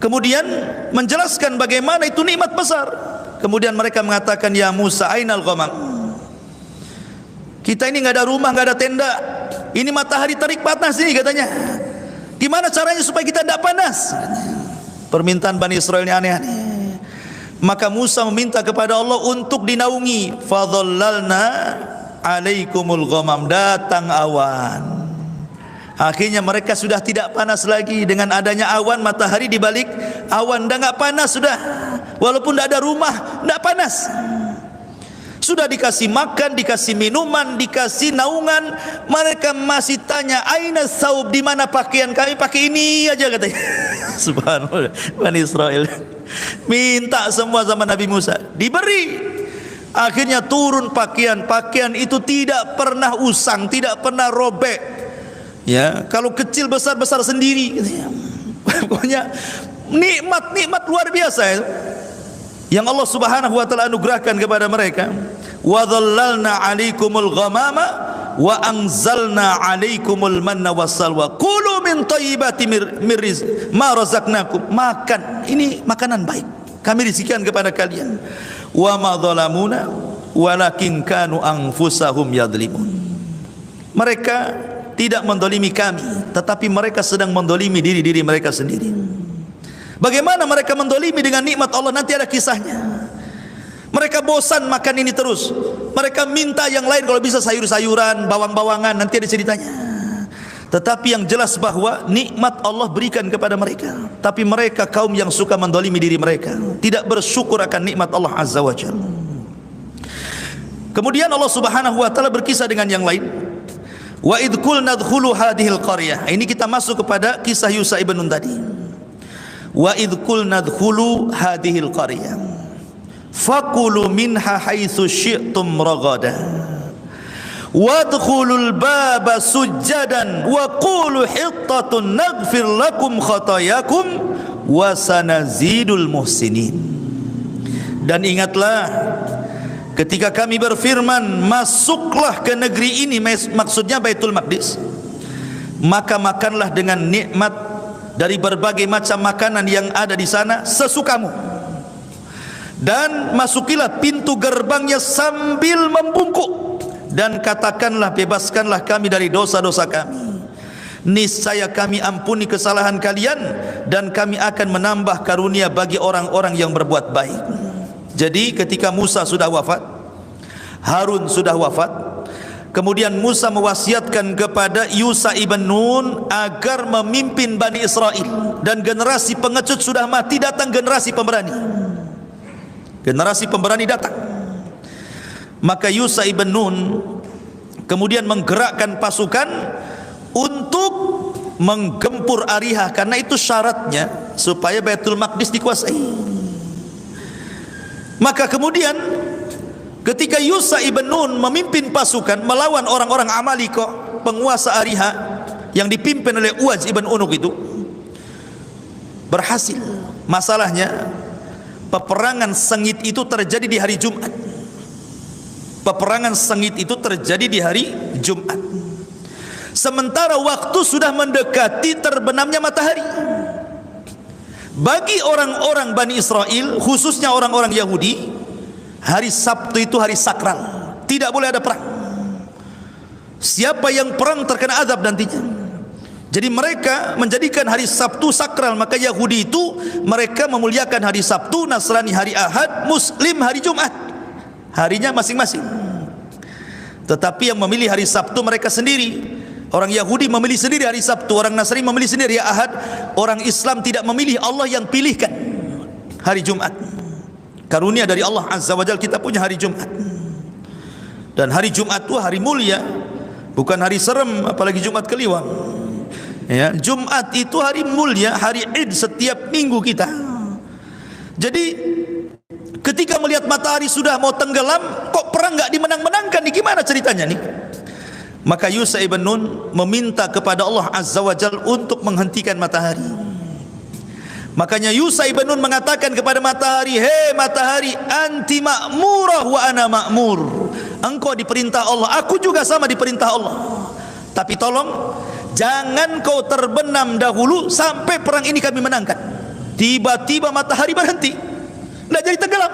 kemudian menjelaskan bagaimana itu nikmat besar. Kemudian mereka mengatakan, ya Musa, ainal ghamam? Kita ini enggak ada rumah, enggak ada tenda. Ini matahari terik panas ini katanya. Gimana caranya supaya kita tidak panas? Permintaan Bani Israel ini aneh-aneh. Maka Musa meminta kepada Allah untuk dinaungi. Fadhallalna alaikumul ghamam. Datang awan. Akhirnya mereka sudah tidak panas lagi. Dengan adanya awan, matahari di balik awan, dah enggak panas sudah. Walaupun tidak ada rumah, tidak panas. Sudah dikasih makan, dikasih minuman, dikasih naungan, mereka masih tanya, aina saub, di mana pakaian kami? Pakai ini aja katanya. Subhanallah, Bani Israel minta semua sama Nabi Musa, diberi. Akhirnya turun pakaian itu tidak pernah usang, tidak pernah robek. Ya, kalau kecil besar sendiri. Pokoknya nikmat luar biasa itu yang Allah Subhanahu wa taala anugerahkan kepada mereka. Wa dhallalna 'alaikumul ghamama wa anzalna 'alaikumul manna wassalwa. Kulu min thayyibati ma razaqnakum. Makan, ini makanan baik. Kami rizkikan kepada kalian. Wa ma dhalamuna walakin kanu anfusahum yadhlimun. Mereka tidak mendolimi kami, tetapi mereka sedang mendolimi diri mereka sendiri. Bagaimana mereka mendolimi dengan nikmat Allah? Nanti ada kisahnya. Mereka bosan makan ini terus. Mereka minta yang lain, kalau bisa sayur-sayuran, bawang-bawangan, nanti ada ceritanya. Tetapi yang jelas bahwa nikmat Allah berikan kepada mereka, tapi mereka kaum yang suka mendolimi diri mereka, tidak bersyukur akan nikmat Allah Azza wa Jalla. Kemudian Allah Subhanahu wa taala berkisah dengan yang lain. Wa idh qulna dkhulu hadhil qaryah. Ini kita masuk kepada kisah Yusha ibn Nun tadi. Wa idh qulna dkhulu hadhil qaryah fakulu minha haitsu syi'tum ragada wadkhulul baba sujjadan wa qulu hittatun naghfir lakum khatayakum wa sanazidul muhsinin. Dan ingatlah ketika kami berfirman, masuklah ke negeri ini, maksudnya Baitul Maqdis, maka makanlah dengan nikmat dari berbagai macam makanan yang ada di sana sesukamu, dan masukilah pintu gerbangnya sambil membungkuk, dan katakanlah, bebaskanlah kami dari dosa-dosa kami, niscaya kami ampuni kesalahan kalian, dan kami akan menambah karunia bagi orang-orang yang berbuat baik. Jadi ketika Musa sudah wafat, Harun sudah wafat, kemudian Musa mewasiatkan kepada Yusha ibn Nun agar memimpin Bani Israel, dan generasi pengecut sudah mati, datang generasi pemberani. Generasi pemberani datang. Maka Yusha ibn Nun kemudian menggerakkan pasukan untuk menggempur Ariha, karena itu syaratnya supaya Baitul Maqdis dikuasai. Maka kemudian ketika Yusha ibn Nun memimpin pasukan melawan orang-orang Amalika, penguasa Ariha yang dipimpin oleh Uwais ibn Unuk, itu berhasil. Masalahnya peperangan sengit itu terjadi di hari Jumat. Peperangan sengit itu terjadi di hari Jumat, sementara waktu sudah mendekati terbenamnya matahari. Bagi orang-orang Bani Israel, khususnya orang-orang Yahudi, hari Sabtu itu hari sakral, tidak boleh ada perang. Siapa yang perang terkena azab nantinya. Jadi mereka menjadikan hari Sabtu sakral. Maka Yahudi itu mereka memuliakan hari Sabtu, Nasrani hari Ahad, Muslim hari Jumat. Harinya masing-masing. Tetapi yang memilih hari Sabtu mereka sendiri. Orang Yahudi memilih sendiri hari Sabtu, orang Nasrani memilih sendiri hari Ahad, orang Islam tidak memilih, Allah yang pilihkan hari Jumat. Karunia dari Allah Azza wa Jalla kita punya hari Jumat. Dan hari Jumat itu hari mulia, bukan hari serem, apalagi Jumat Kliwon. Ya, Jumat itu hari mulia, hari Id setiap minggu kita. Jadi ketika melihat matahari sudah mau tenggelam, kok perang enggak dimenang-menangkan nih, gimana ceritanya nih? Maka Yusha ibn Nun meminta kepada Allah Azza wa Jalla untuk menghentikan matahari. Makanya Yusha ibn Nun mengatakan kepada matahari, "Hei matahari, anti ma'murah wa ana ma'mur." Engkau diperintah Allah, aku juga sama diperintah Allah. Tapi tolong jangan kau terbenam dahulu sampai perang ini kami menangkan. Tiba-tiba matahari berhenti, tidak jadi tenggelam.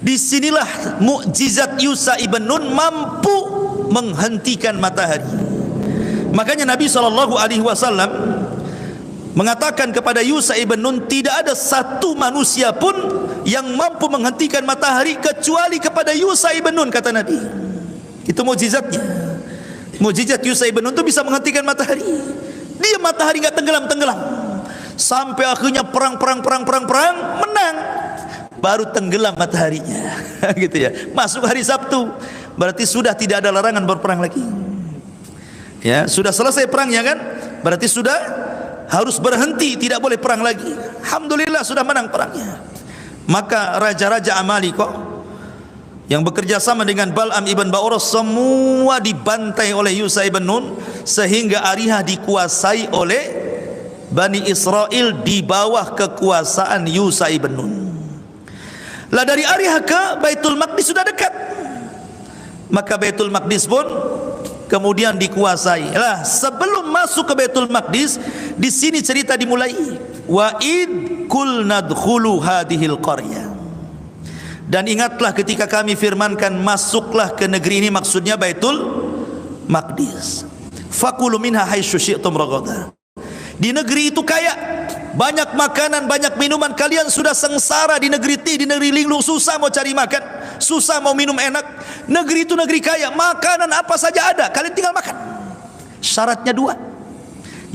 Disinilah mukjizat Yusha ibn Nun mampu menghentikan matahari. Makanya Nabi SAW mengatakan kepada Yusha ibn Nun, tidak ada satu manusia pun yang mampu menghentikan matahari kecuali kepada Yusha ibn Nun, kata Nabi. Itu mukjizatnya. Mukjizat Yusha ibn Nun itu bisa menghentikan matahari. Dia matahari enggak tenggelam-tenggelam. Sampai akhirnya perang menang. Baru tenggelam mataharinya. Gitu ya. Masuk hari Sabtu, berarti sudah tidak ada larangan berperang lagi. Ya, sudah selesai perangnya kan? Berarti sudah harus berhenti, tidak boleh perang lagi. Alhamdulillah sudah menang perangnya. Maka raja-raja Amalika yang bekerja sama dengan Bal'am ibn Ba'urah semua dibantai oleh Yusha ibn Nun, sehingga Ariha dikuasai oleh Bani Israel di bawah kekuasaan Yusha ibn Nun. Lah dari Ariha ke Baitul Maqdis sudah dekat, maka Baitul Maqdis pun kemudian dikuasai. Lah sebelum masuk ke Baitul Maqdis, di sini cerita dimulai. Wa id kul nadkhulu hadhil qaryah. Dan ingatlah ketika kami firmankan masuklah ke negeri ini, maksudnya Baitul Maqdis. Fakulu minha haitsu syi'tum ragada. Di negeri itu kaya, banyak makanan, banyak minuman. Kalian sudah sengsara di negeri di negeri linglung, susah mau cari makan, susah mau minum enak. Negeri itu negeri kaya, makanan apa saja ada, kalian tinggal makan. Syaratnya dua.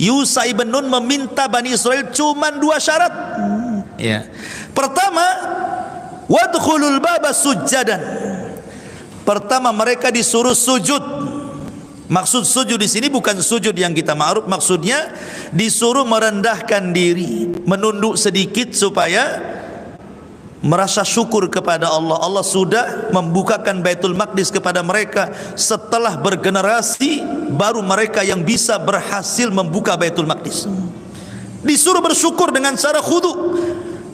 Yusha ibn Nun meminta Bani Israel cuma dua syarat. Ya. Pertama, wadkhulul baba sujjadan. Pertama mereka disuruh sujud. Maksud sujud di sini bukan sujud yang kita ma'ruf, maksudnya disuruh merendahkan diri, menunduk sedikit supaya merasa syukur kepada Allah. Allah sudah membukakan Baitul Maqdis kepada mereka. Setelah bergenerasi baru mereka yang bisa berhasil membuka Baitul Maqdis. Disuruh bersyukur dengan cara khudu.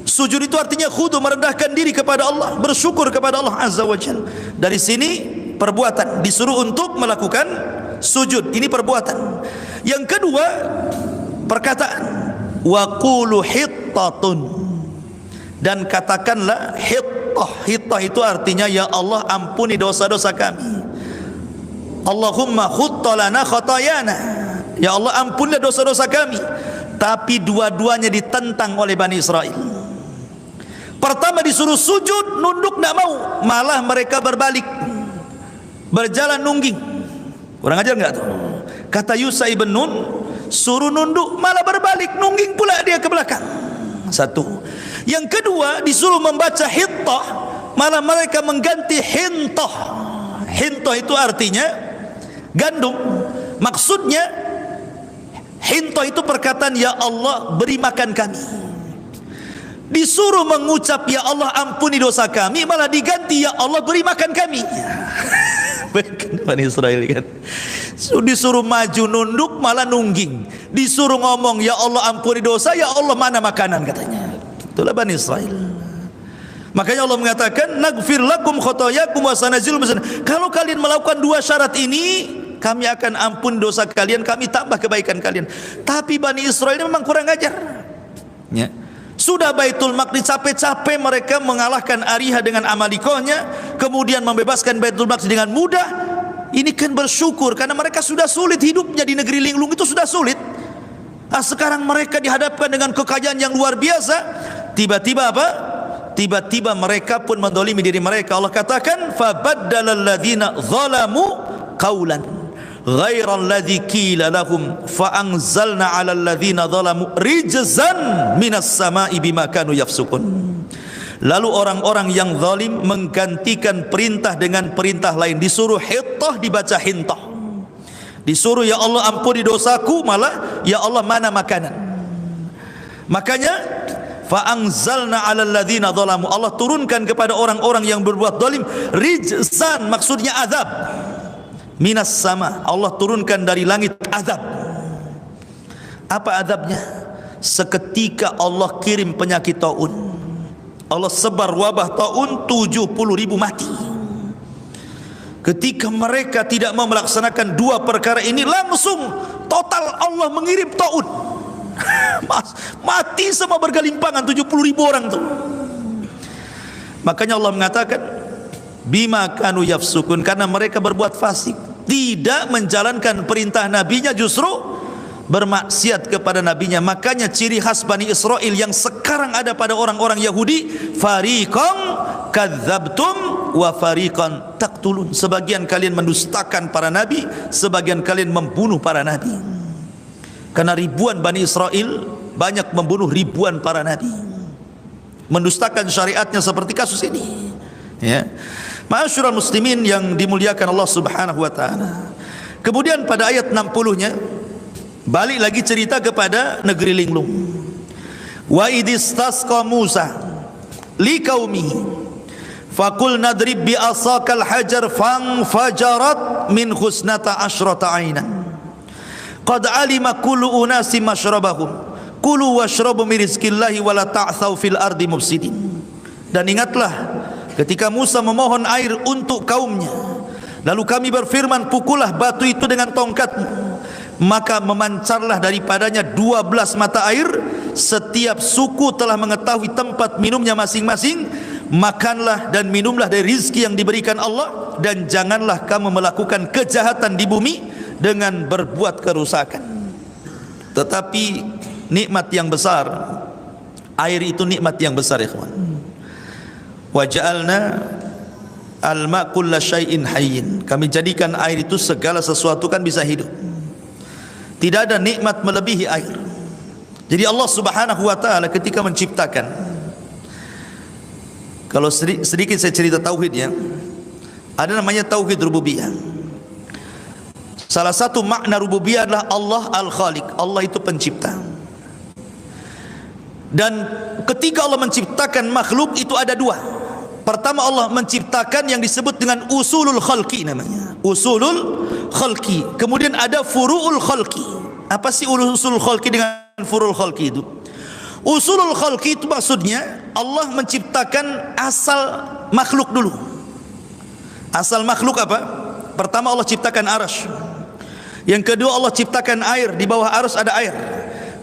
Sujud itu artinya khudu, merendahkan diri kepada Allah, bersyukur kepada Allah Azza wa Jalla. Dari sini perbuatan, disuruh untuk melakukan sujud, ini perbuatan. Yang kedua, perkataan. Wa qulu hittatun. Dan katakanlah hittah. Hittah itu artinya, ya Allah ampuni dosa-dosa kami. Allahumma khutta lana khatayana. Ya Allah ampunilah dosa-dosa kami. Tapi dua-duanya ditentang oleh Bani Israel. Pertama disuruh sujud, nunduk tidak mau, malah mereka berbalik, berjalan nungging. Kurang ajar enggak tuh? Kata Yusha ibn Nun, suruh nunduk malah berbalik, nungging pula dia ke belakang. Satu. Yang kedua disuruh membaca hittah, malah mereka mengganti hintah. Hintah itu artinya gandum. Maksudnya hintah itu perkataan, ya Allah beri makan kami. Disuruh mengucap ya Allah ampuni dosa kami, malah diganti ya Allah beri makan kami. Bani Israel kan, disuruh maju nunduk malah nungging, disuruh ngomong ya Allah ampuni dosa, ya Allah mana makanan katanya. Itulah Bani Israel. Makanya Allah mengatakan naghfir lakum khotoyakum wa sanazil. Kalau kalian melakukan dua syarat ini, kami akan ampun dosa kalian, kami tambah kebaikan kalian. Tapi Bani Israel ini memang kurang ajar ya. Sudah Baitul Maqdis, capek-capek mereka mengalahkan Ariha dengan Amalikohnya, kemudian membebaskan Baitul Maqdis dengan mudah. ini kan bersyukur karena mereka sudah sulit hidupnya di negeri linglung, itu sudah sulit. Sekarang mereka dihadapkan dengan kekayaan yang luar biasa. Tiba-tiba apa? Tiba-tiba mereka pun mendolimi diri mereka. Allah katakan, fabaddala alladhina zalamu qawlan ghayra alladhi qila lahum faanzalna ala alladhina zalamu rijzan minas sama'i bima kanu yafsukun. Lalu orang-orang yang zalim menggantikan perintah dengan perintah lain. Disuruh hittah dibaca hintah. Disuruh ya Allah ampuni dosaku, malah ya Allah mana makanan. Makanya fa'anzalna 'alal ladzina zalamu, Allah turunkan kepada orang-orang yang berbuat zalim rijzan, maksudnya azab. Minas sama, Allah turunkan dari langit azab. Apa azabnya? Seketika Allah kirim penyakit taun. Allah sebar wabah taun, 70.000 mati. Ketika mereka tidak mau melaksanakan dua perkara ini, langsung total Allah mengirim taun. Mati semua bergelimpangan 70.000 orang tuh. Makanya Allah mengatakan bima kanu yafsukun, karena mereka berbuat fasik, tidak menjalankan perintah nabinya, justru bermaksiat kepada nabinya. Makanya ciri khas Bani Israel yang sekarang ada pada orang-orang Yahudi, fariqan kadzabtum wa fariqan taqtulun. Sebagian kalian mendustakan para nabi, sebagian kalian membunuh para nabi. Karena ribuan Bani Israel banyak membunuh ribuan para nabi, mendustakan syariatnya seperti kasus ini. Ya, ma'asyiral muslimin yang dimuliakan Allah Subhanahu wa taala. Kemudian pada ayat 60-nya balik lagi cerita kepada negeri linglung. Wa idistasqa Musa liqaumihi faqul nadrib bi asaqal hajar fanfajarat min husnata asyrata ainan qad alima kullu unasim masyrabahum kulu washrabu min rizqillahi wa la ta'thaw fil ardi mufsidin. Dan ingatlah ketika Musa memohon air untuk kaumnya, lalu kami berfirman, pukullah batu itu dengan tongkatmu, maka memancarlah daripadanya 12 mata air. Setiap suku telah mengetahui tempat minumnya masing-masing. Makanlah dan minumlah dari rizki yang diberikan Allah, dan janganlah kamu melakukan kejahatan di bumi dengan berbuat kerusakan. Tetapi nikmat yang besar, air itu nikmat yang besar, ikhwan. Wa ja'alna al-ma' kulla syai'in hayyin, kami jadikan air itu segala sesuatu kan bisa hidup. Tidak ada nikmat melebihi air. Jadi Allah Subhanahu wa taala ketika menciptakan, kalau sedikit saya cerita tauhid ya, ada namanya tauhid rububiyah. Salah satu makna rububiyah adalah Allah al-Khaliq, Allah itu pencipta. Dan ketika Allah menciptakan makhluk itu ada dua. Pertama, Allah menciptakan yang disebut dengan usulul khalqi namanya, usulul khalqi. Kemudian ada furu'ul khalqi. Apa sih usulul khalqi dengan furu'ul khalqi itu? Usulul khalqi itu maksudnya Allah menciptakan asal makhluk dulu. Asal makhluk apa? Pertama Allah ciptakan arasy. Yang kedua Allah ciptakan air, di bawah arasy ada air.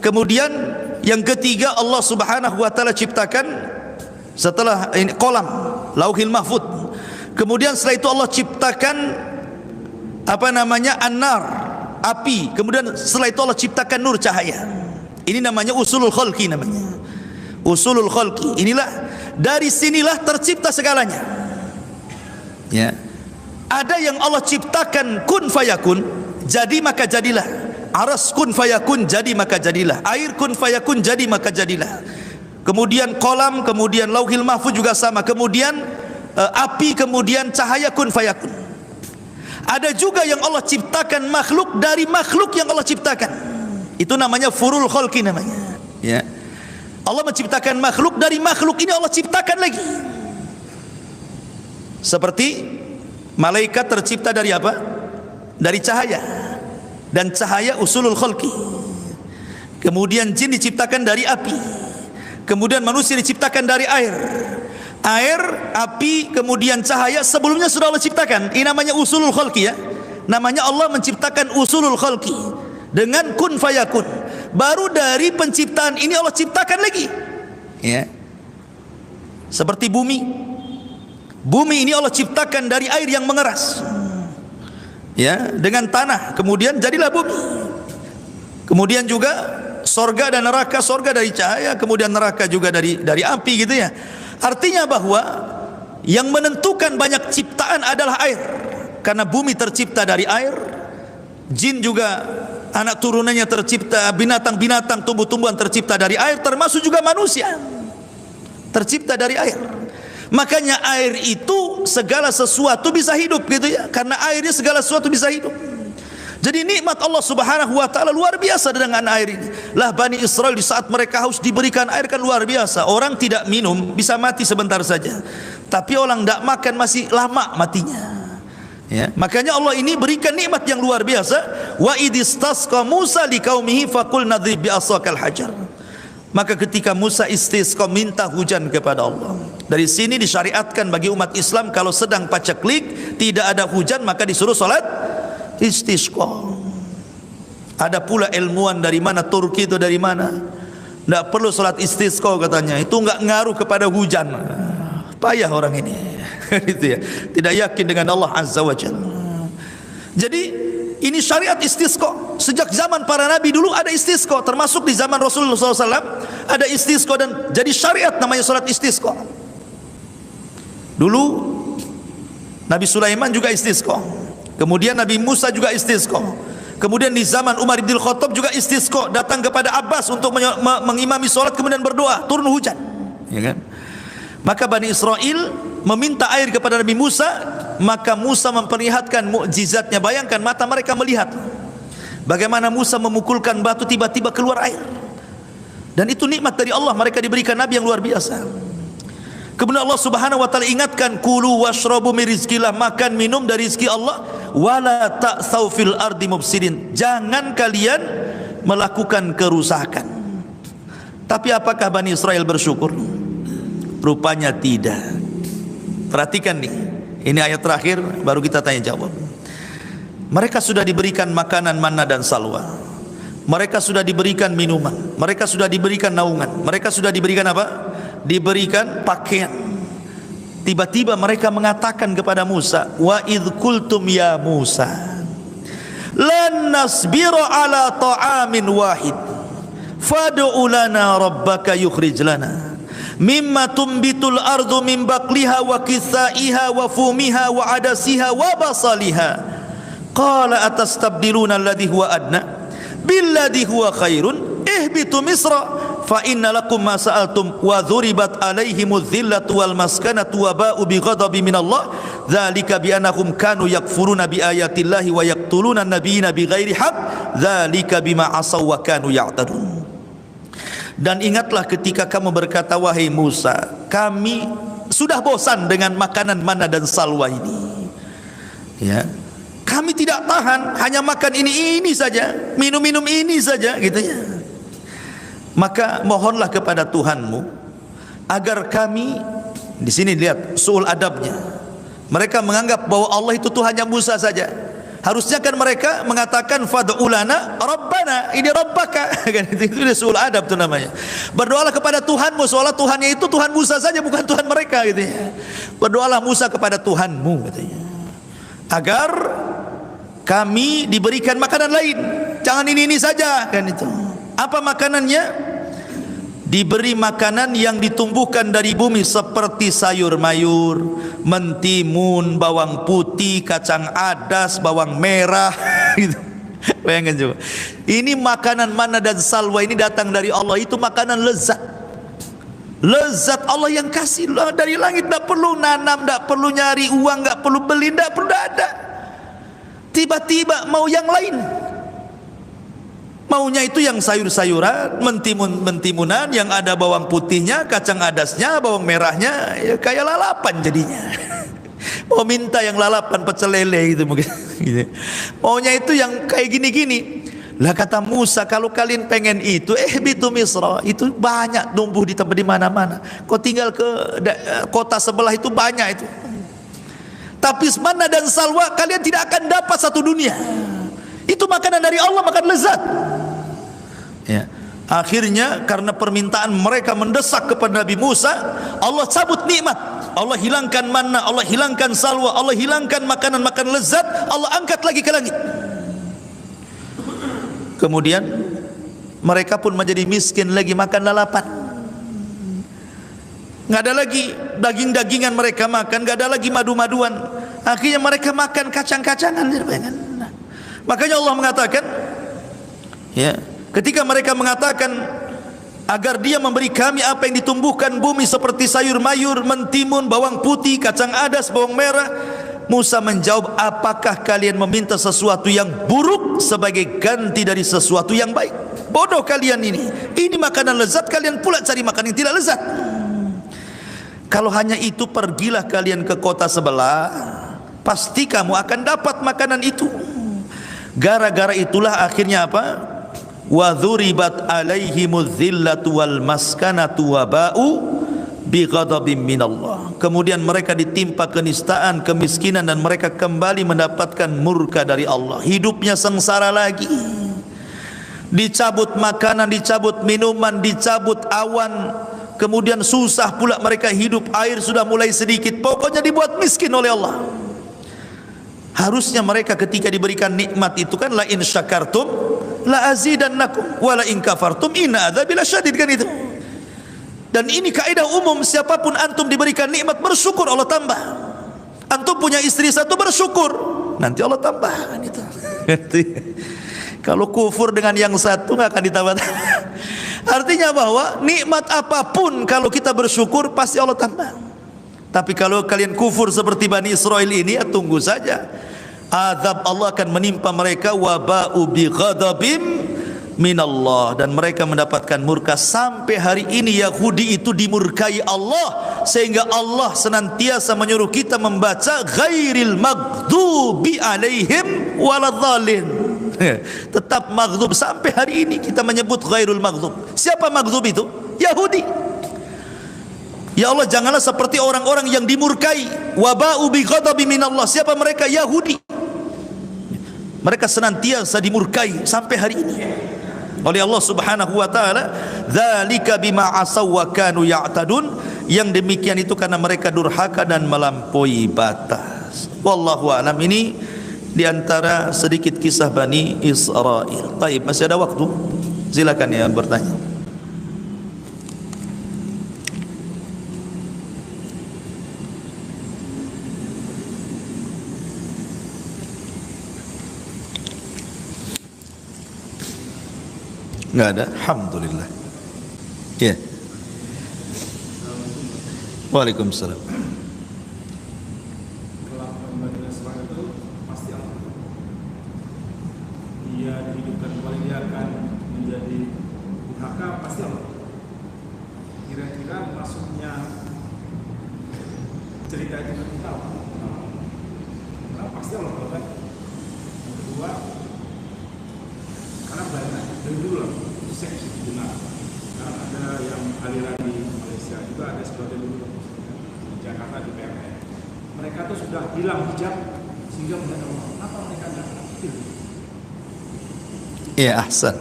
Kemudian yang ketiga Allah Subhanahu wa taala ciptakan setelah ini kolam, lauhil mahfud. Kemudian setelah itu Allah ciptakan apa namanya, an-nar, api. Kemudian setelah itu Allah ciptakan nur, cahaya. Ini namanya usulul khalqi namanya. Usulul khalqi. Inilah, dari sinilah tercipta segalanya. Ya. Ada yang Allah ciptakan kun fayakun, jadi maka jadilah. Aras kun fayakun, jadi maka jadilah. Air kun fayakun, jadi maka jadilah. Kemudian kolam, kemudian lauhil mahfuz juga sama. Kemudian api, kemudian cahaya kun fayakun. Ada juga yang Allah ciptakan makhluk dari makhluk yang Allah ciptakan. Itu namanya furul khalqi namanya. Ya. Allah menciptakan makhluk dari makhluk ini Allah ciptakan lagi. Seperti malaikat tercipta dari apa? Dari cahaya. Dan cahaya usulul khalqi. Kemudian jin diciptakan dari api. Kemudian manusia diciptakan dari air. Air, api, kemudian cahaya sebelumnya sudah Allah ciptakan. Ini namanya usulul khalqi ya. Namanya Allah menciptakan usulul khalqi dengan kun fayakun. Baru dari penciptaan ini Allah ciptakan lagi. Ya. Seperti bumi. Bumi ini Allah ciptakan dari air yang mengeras. ya, dengan tanah, kemudian jadilah bumi. Kemudian juga sorga dan neraka, sorga dari cahaya, kemudian neraka juga dari api gitu ya. Artinya bahwa yang menentukan banyak ciptaan adalah air, karena bumi tercipta dari air, jin juga anak turunannya tercipta, binatang-binatang, tumbuh-tumbuhan tercipta dari air, termasuk juga manusia tercipta dari air. Makanya air itu segala sesuatu bisa hidup gitu ya, karena airnya segala sesuatu bisa hidup. Jadi nikmat Allah Subhanahu wa taala luar biasa dengan air ini. Lah Bani Israel di saat mereka haus diberikan air kan luar biasa. Orang tidak minum bisa mati sebentar saja, tapi orang tidak makan masih lama matinya. Ya, makanya Allah ini berikan nikmat yang luar biasa. Wa idistasqa Musa liqaumihi faqul nadrib bi asaqal hajar. Maka ketika Musa istisqa, minta hujan kepada Allah. Dari sini disyariatkan bagi umat Islam kalau sedang paceklik tidak ada hujan maka disuruh salat istisqa. Ada pula ilmuwan dari mana, Turki itu dari mana, tidak perlu salat istisqa katanya, itu enggak ngaruh kepada hujan. Payah orang ini. Gitu ya. Tidak yakin dengan Allah Azza wa Jalla. Jadi ini syariat istisqa. Sejak zaman para nabi dulu ada istisqa, termasuk di zaman Rasulullah SAW ada istisqa, dan jadi syariat namanya salat istisqa. Dulu Nabi Sulaiman juga istisqa, kemudian Nabi Musa juga istisqa, kemudian di zaman Umar bin Khattab juga istisqa, datang kepada Abbas untuk mengimami salat kemudian berdoa turun hujan, ya kan? Maka Bani Israel meminta air kepada Nabi Musa, maka Musa memperlihatkan mukjizatnya. Bayangkan mata mereka melihat bagaimana Musa memukulkan batu tiba-tiba keluar air, dan itu nikmat dari Allah, mereka diberikan nabi yang luar biasa. Kemudian Allah Subhanahu wa taala ingatkan, kulu washrabu min rizqillah, makan minum dari rezeki Allah, wala ta'tsaw fil ardi mufsidin, jangan kalian melakukan kerusakan. Tapi apakah Bani Israel bersyukur? Rupanya tidak. Perhatikan nih, ini ayat terakhir baru kita tanya jawab. Mereka sudah diberikan makanan manna dan salwa, mereka sudah diberikan minuman, mereka sudah diberikan naungan, mereka sudah diberikan apa? Diberikan pakaian. Tiba-tiba mereka mengatakan kepada Musa, wa idh qultum ya Musa lan nasbira ala ta'amin wahid fad'u lana rabbaka yukhrij lana mimma tumbitul ardu min baqliha wa kisaiha wa fumiha wa adasiha wa basaliha qala atastabdiluna alladhi huwa adna billadhi huwa khairun ihbitu misra fa inna lakum ma sa'altum wa dhuribat alaihimudz zillatu wal maskanatu wa ba'u bi ghadabin minallah dzalika bi annahum kanu yakfuruna bi ayatillahi wa yaqtuluna an-nabiyina bighairi haqq dzalika bima asaw wa kanu ya'tadun. Dan ingatlah ketika kamu berkata, wahai Musa, kami sudah bosan dengan makanan manna dan salwa ini, ya, kami tidak tahan hanya makan ini saja, minum ini saja gitu ya. Maka mohonlah kepada Tuhanmu agar kami, di sini lihat su'ul adabnya, mereka menganggap bahwa Allah itu Tuhannya Musa saja. Harusnya kan mereka mengatakan fad'u lana rabbana, ini rabbaka kan, itu su'ul adab itu namanya. Berdoalah kepada Tuhanmu, seolah Tuhannya itu Tuhan Musa saja, bukan Tuhan mereka gitu ya. Berdoalah Musa kepada Tuhanmu katanya, agar kami diberikan makanan lain, jangan ini saja kan. Itu apa makanannya? Diberi makanan yang ditumbuhkan dari bumi seperti sayur mayur, mentimun, bawang putih, kacang adas, bawang merah gitu. Bayangkan coba, ini makanan manna dan salwa ini datang dari Allah, itu makanan lezat. Lezat Allah yang kasih dari langit, tidak perlu nanam, tidak perlu nyari uang, tidak perlu beli, tidak perlu ada. Tiba-tiba mau yang lain, maunya itu yang sayur-sayuran, mentimunan yang ada bawang putihnya, kacang adasnya, bawang merahnya, ya kayak lalapan jadinya. Mau minta yang lalapan pecel lele gitu mungkin. Maunya itu yang kayak gini-gini. Lah kata Musa, kalau kalian pengen itu, bitu Misra, itu banyak tumbuh di tempat di mana-mana. Kau tinggal ke kota sebelah itu banyak itu. Tapi manna dan salwa kalian tidak akan dapat satu dunia. Itu makanan dari Allah, makan lezat. Ya. Akhirnya karena permintaan mereka mendesak kepada Nabi Musa, Allah cabut nikmat. Allah hilangkan manna, Allah hilangkan salwa, Allah hilangkan makanan-makanan lezat, Allah angkat lagi ke langit. Kemudian mereka pun menjadi miskin lagi, makan lalapan. Nggak ada lagi daging-dagingan mereka makan, nggak ada lagi madu-maduan. Akhirnya mereka makan kacang-kacangan. Makanya Allah mengatakan, ya, ketika mereka mengatakan agar dia memberi kami apa yang ditumbuhkan bumi seperti sayur mayur, mentimun, bawang putih, kacang adas, bawang merah, Musa menjawab, apakah kalian meminta sesuatu yang buruk sebagai ganti dari sesuatu yang baik? Bodoh kalian ini makanan lezat, kalian pula cari makanan yang tidak lezat. Kalau hanya itu, pergilah kalian ke kota sebelah, pasti kamu akan dapat makanan itu. Gara-gara itulah akhirnya apa? Wa dzuribat alaihimudz zillatu wal maskanatu wa ba'u bighadabim minallah. Kemudian mereka ditimpa kenistaan, kemiskinan, dan mereka kembali mendapatkan murka dari Allah. Hidupnya sengsara lagi. Dicabut makanan, dicabut minuman, dicabut awan. Kemudian susah pula mereka hidup, air sudah mulai sedikit. Pokoknya dibuat miskin oleh Allah. Harusnya mereka ketika diberikan nikmat itu kan, la in syakartum la azidannakum wa la in kafartum inna adzabi lasyadid, kan itu. Dan ini kaidah umum, siapapun antum diberikan nikmat, bersyukur, Allah tambah. Antum punya istri satu, bersyukur, nanti Allah tambah, kan itu. Kalau kufur dengan yang satu nggak akan ditambah. Artinya bahwa nikmat apapun kalau kita bersyukur pasti Allah tambah. Tapi kalau kalian kufur seperti Bani Israel ini, ya tunggu saja, azab Allah akan menimpa mereka, waba'u bi ghadabim minallah, dan mereka mendapatkan murka. Sampai hari ini Yahudi itu dimurkai Allah, sehingga Allah senantiasa menyuruh kita membaca ghairil maghdubi alaihim waladhdallin. Tetap maghdub sampai hari ini kita menyebut ghairul maghdub. Siapa maghdub itu? Yahudi. Ya Allah, janganlah seperti orang-orang yang dimurkai. Waba'u bi ghadabi minallah. Siapa mereka? Yahudi. Mereka senantiasa dimurkai sampai hari ini oleh Allah Subhanahu wa taala. Dzalika bima asaw wa kanu ya'tadun. Yang demikian itu karena mereka durhaka dan melampaui batas. Wallahu a'lam. Ini di antara sedikit kisah Bani Israel. Baik, masih ada waktu. Silakan ya bertanya. Enggak ada? Alhamdulillah. Ya. Waalaikumsalam. Dia dihidupkan kembali, dia akan menjadi durhaka, pasti Allah. Kira-kira maksudnya cerita itu kita tahu. Nah, pasti Allah kan. Yang kedua, karena banyak dari dulu lah seks benar. Karena ada yang aliran di Malaysia juga, ada sebagian dulu di Jakarta di PRN. Mereka tuh sudah hilang hijab sehingga mereka apa mereka tidak aktif. Ya, ahsan.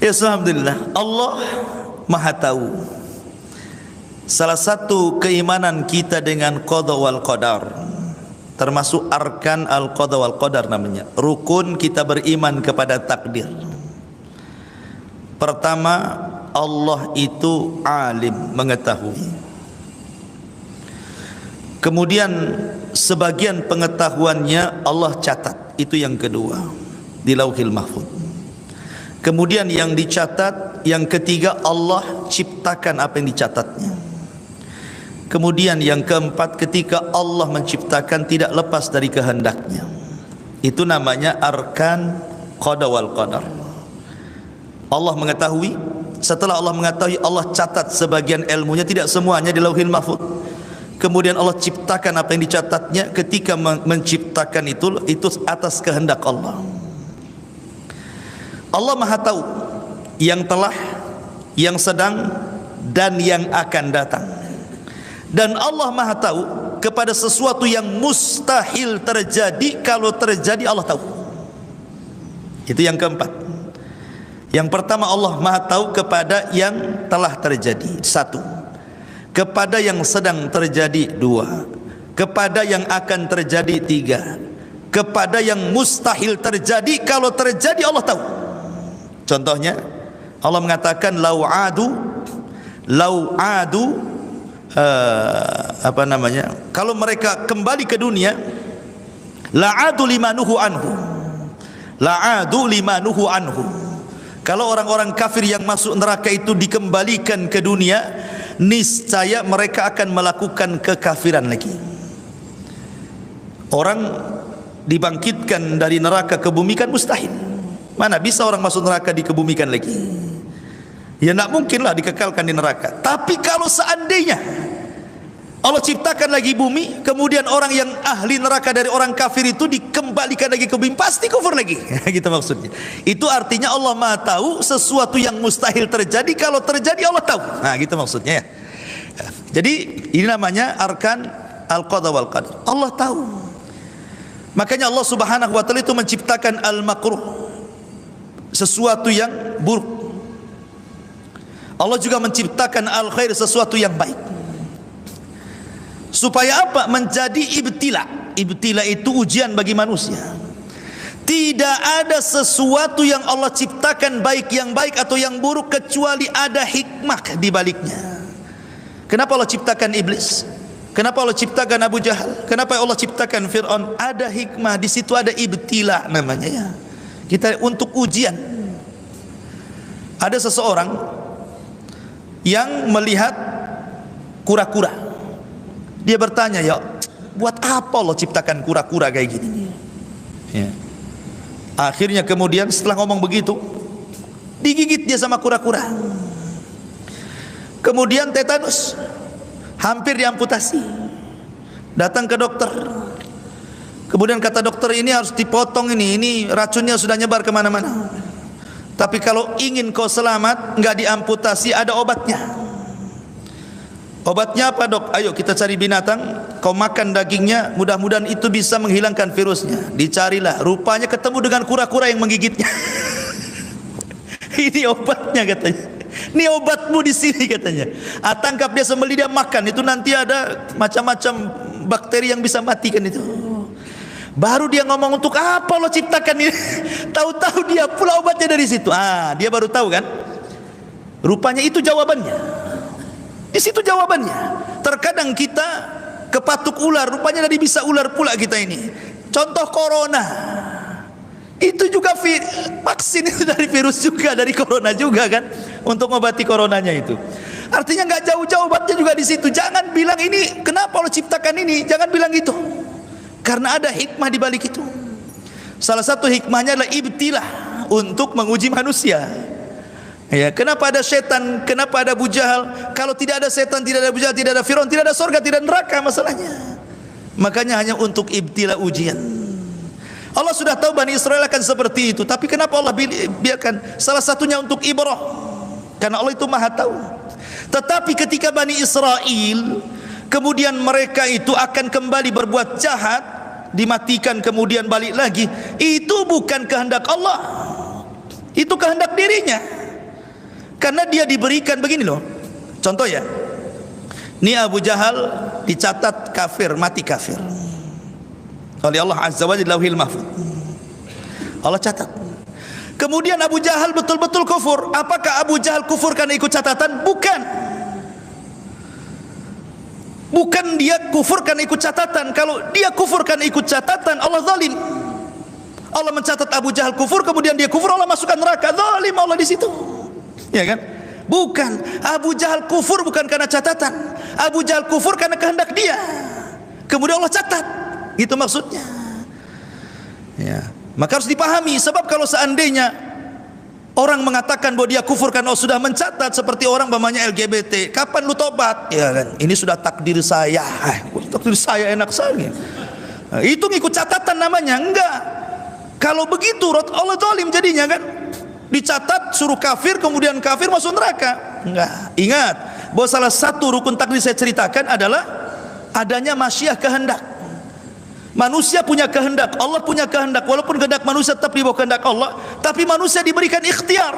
Ya, alhamdulillah, Allah Maha tahu. Salah satu keimanan kita dengan qada wal qadar, termasuk arkan al qada wal qadar namanya, rukun kita beriman kepada takdir. Pertama, Allah itu alim, mengetahui. Kemudian sebagian pengetahuannya Allah catat, itu yang kedua, di Lauhil Mahfuz. Kemudian yang dicatat, yang ketiga, Allah ciptakan apa yang dicatatnya. Kemudian yang keempat, ketika Allah menciptakan tidak lepas dari kehendaknya. Itu namanya arkan qada wal qadar. Allah mengetahui, setelah Allah mengetahui, Allah catat sebagian ilmunya, tidak semuanya di Lauhil Mahfuz. Kemudian Allah ciptakan apa yang dicatatnya. Ketika menciptakan itu atas kehendak Allah. Allah Maha tahu yang telah, yang sedang, dan yang akan datang. Dan Allah Maha tahu kepada sesuatu yang mustahil terjadi. Kalau terjadi Allah tahu. Itu yang keempat. Yang pertama, Allah Maha tahu kepada yang telah terjadi. Satu. kepada yang sedang terjadi 2, kepada yang akan terjadi 3, kepada yang mustahil terjadi. Kalau terjadi Allah tahu. Contohnya Allah mengatakan kalau mereka kembali ke dunia, la'adu limanuhu anhu. Kalau orang-orang kafir yang masuk neraka itu dikembalikan ke dunia, niscaya mereka akan melakukan kekafiran lagi. Orang dibangkitkan dari neraka ke bumi kan mustahil. Mana bisa orang masuk neraka dikebumikan lagi? Ya tidak mungkinlah dikekalkan di neraka. Tapi kalau seandainya Allah ciptakan lagi bumi, kemudian orang yang ahli neraka dari orang kafir itu dikembalikan lagi ke bumi, pasti kufur lagi. Gitu maksudnya. Itu artinya Allah Maha tahu sesuatu yang mustahil terjadi, kalau terjadi Allah tahu. Nah, gitu maksudnya ya. Jadi ini namanya arkan al-qada wal qadar. Allah tahu. Makanya Allah Subhanahu wa taala itu menciptakan al-makruh, sesuatu yang buruk. Allah juga menciptakan al-khair, sesuatu yang baik. Supaya apa? Menjadi ibtila. Ibtila itu ujian bagi manusia. Tidak ada sesuatu yang Allah ciptakan baik yang baik atau yang buruk kecuali ada hikmah di baliknya. Kenapa Allah ciptakan iblis? Kenapa Allah ciptakan Abu Jahal? Kenapa Allah ciptakan Fir'aun? Ada hikmah di situ, ada ibtila namanya ya. Kita untuk ujian. Ada seseorang yang melihat kura-kura. Dia bertanya, ya buat apa Allah ciptakan kura-kura kayak gini? Ya. Akhirnya kemudian setelah ngomong begitu, digigit dia sama kura-kura. Kemudian tetanus, hampir diamputasi. Datang ke dokter. Kemudian kata dokter, ini harus dipotong ini racunnya sudah nyebar kemana-mana. Tapi kalau ingin kau selamat, nggak diamputasi, ada obatnya. Obatnya apa dok? Ayo kita cari binatang, kau makan dagingnya, mudah-mudahan itu bisa menghilangkan virusnya. Dicarilah, rupanya ketemu dengan kura-kura yang menggigitnya. Ini obatnya katanya. Ini obatmu di sini katanya. Tangkap dia, sembelih dia, makan. Itu nanti ada macam-macam bakteri yang bisa matikan itu. Baru dia ngomong, untuk apa lo ciptakan ini? Tahu-tahu dia pula obatnya dari situ. Dia baru tahu kan? Rupanya itu jawabannya. Di situ jawabannya. Terkadang kita kepatuk ular, rupanya dari bisa ular pula kita ini. Contoh corona. Itu juga vaksin itu dari virus juga, dari corona juga kan, untuk mengobati coronanya itu. Artinya nggak jauh-jauh obatnya juga di situ. Jangan bilang ini kenapa Allah ciptakan ini, jangan bilang gitu. Karena ada hikmah di balik itu. Salah satu hikmahnya adalah ibtilah, untuk menguji manusia. Ya, kenapa ada setan? Kenapa ada Abu Jahal? Kalau tidak ada setan, tidak ada Abu Jahal, tidak ada Fir'aun, tidak ada surga, tidak ada neraka masalahnya. Makanya hanya untuk ibtila, ujian. Allah sudah tahu Bani Israel akan seperti itu, tapi kenapa Allah biarkan? Salah satunya untuk ibrah, karena Allah itu maha tahu. Tetapi ketika Bani Israel kemudian mereka itu akan kembali berbuat jahat, dimatikan kemudian balik lagi, itu bukan kehendak Allah, itu kehendak dirinya. Karena dia diberikan begini loh. Contoh ya, ini Abu Jahal dicatat kafir, mati kafir oleh Allah Azza wa Jalla, Lauhil Mahfuz. Allah catat. Kemudian Abu Jahal betul-betul kufur. Apakah Abu Jahal kufur karena ikut catatan? Bukan. Bukan dia kufur karena ikut catatan. Kalau dia kufur karena ikut catatan, Allah zalim. Allah mencatat Abu Jahal kufur, kemudian dia kufur, Allah masukkan neraka. Zalim Allah di situ. Ya kan? Bukan. Abu Jahal kufur bukan karena catatan. Abu Jahal kufur karena kehendak dia. Kemudian Allah catat. Itu maksudnya. Ya. Maka harus dipahami. Sebab kalau seandainya orang mengatakan bahwa dia kufur karena Allah sudah mencatat, seperti orang namanya LGBT, kapan lu tobat? Ya kan? Ini sudah takdir saya. Takdir saya enak sekali. Nah, itu ngikut catatan namanya. Enggak. Kalau begitu Allah zalim jadinya kan? Dicatat suruh kafir, kemudian kafir masuk neraka. Enggak. Ingat bahwa salah satu rukun takdir saya ceritakan adalah adanya masyiah, kehendak. Manusia punya kehendak, Allah punya kehendak. Walaupun kehendak manusia tetap di bawah kehendak Allah, tapi manusia diberikan ikhtiar.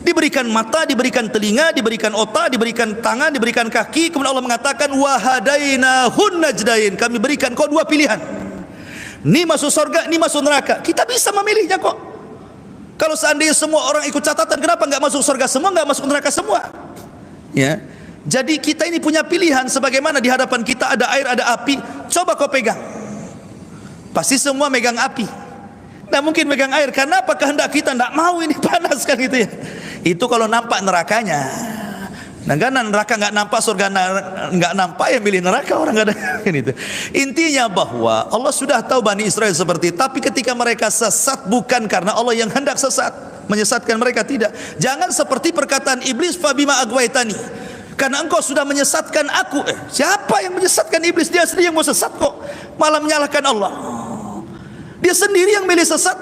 Diberikan mata, diberikan telinga, diberikan otak, diberikan tangan, diberikan kaki. Kemudian Allah mengatakan wahadainahun najdain, kami berikan kau dua pilihan, ini masuk surga, ini masuk neraka. Kita bisa memilihnya kok. Kalau seandainya semua orang ikut catatan, kenapa nggak masuk surga semua, nggak masuk neraka semua? Ya, jadi kita ini punya pilihan. Sebagaimana di hadapan kita ada air, ada api. Coba kau pegang, pasti semua megang api. Nggak mungkin megang air. Karena apa? Kehendak kita nggak mau ini panas kan gitu ya. Itu kalau nampak nerakanya. Nah, karena neraka nggak nampak, surga nggak nampak, ya milih neraka orang nggak ada kan itu. Intinya bahwa Allah sudah tahu Bani Israel seperti itu. Tapi ketika mereka sesat, bukan karena Allah yang hendak sesat, menyesatkan mereka, tidak. Jangan seperti perkataan iblis, fabima agwaitani, karena engkau sudah menyesatkan aku. Siapa yang menyesatkan iblis? Dia sendiri yang mau sesat kok, malah menyalahkan Allah. Dia sendiri yang milih sesat.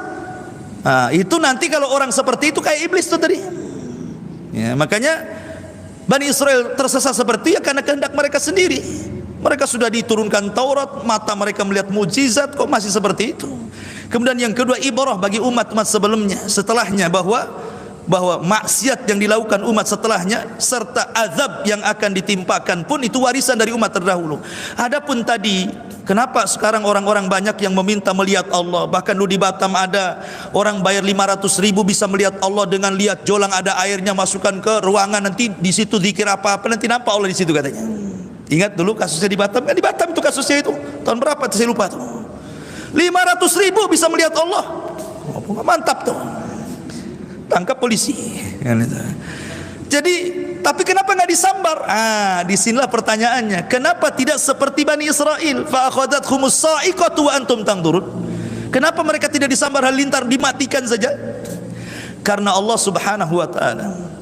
Nah, itu nanti kalau orang seperti itu kayak iblis itu tadi. Ya, makanya Bani Israel tersesat seperti itu ya karena kehendak mereka sendiri. Mereka sudah diturunkan Taurat, mata mereka melihat mukjizat, kok masih seperti itu. Kemudian yang kedua, ibrah bagi umat-umat sebelumnya, setelahnya, bahwa maksiat yang dilakukan umat setelahnya serta azab yang akan ditimpakan pun itu warisan dari umat terdahulu. Adapun tadi, kenapa sekarang orang-orang banyak yang meminta melihat Allah? Bahkan dulu di Batam ada orang bayar 500.000 bisa melihat Allah dengan lihat jolang ada airnya, masukkan ke ruangan, nanti di situ zikir apa-apa, nanti nampak Allah di situ katanya. Ingat dulu kasusnya di Batam? Kan di Batam itu kasusnya itu. Tahun berapa saya lupa tuh. 500.000 bisa melihat Allah. Oh, mantap tuh. Tangkap polisi. Jadi, tapi kenapa nggak disambar? Disinilah pertanyaannya. Kenapa tidak seperti Bani Israel? Fa akhadhathumus sa'iqatu wa antum tanzurun. Kenapa mereka tidak disambar halilintar, dimatikan saja? Karena Allah Subhanahu wa taala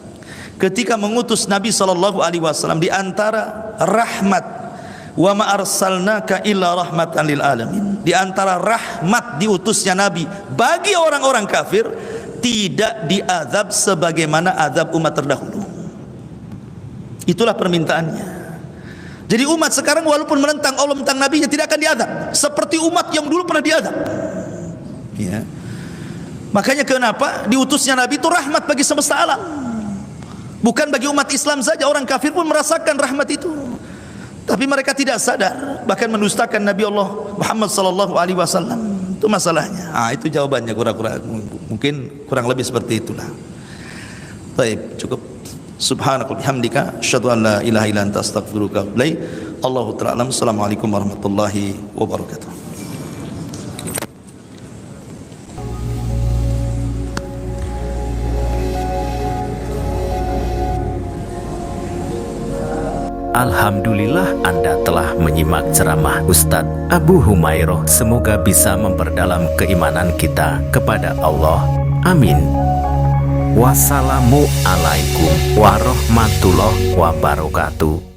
ketika mengutus Nabi sallallahu alaihi wasallam, di antara rahmat, wa ma arsalnaka illa rahmatan lil alamin, di antara rahmat diutusnya Nabi bagi orang-orang kafir, tidak diazab sebagaimana azab umat terdahulu. Itulah permintaannya. Jadi umat sekarang walaupun menentang Allah, menentang Nabinya, tidak akan diazab seperti umat yang dulu pernah diazab. Ya. Makanya kenapa diutusnya Nabi itu rahmat bagi semesta alam, bukan bagi umat Islam saja. Orang kafir pun merasakan rahmat itu, tapi mereka tidak sadar, bahkan mendustakan Nabi Allah Muhammad sallallahu alaihi wasallam. Itu masalahnya. Itu jawabannya, mungkin kurang lebih seperti itulah. Baik, cukup. Subhanakallahumma bihamdika asyhadu an la ilaha illa anta astaghfiruka wa atubu ilaik. Allahu ta'ala alam. Assalamualaikum warahmatullahi wabarakatuh. Alhamdulillah, Anda telah menyimak ceramah Ustadz Abu Humairah. Semoga bisa memperdalam keimanan kita kepada Allah. Amin. Wassalamualaikum warahmatullahi wabarakatuh.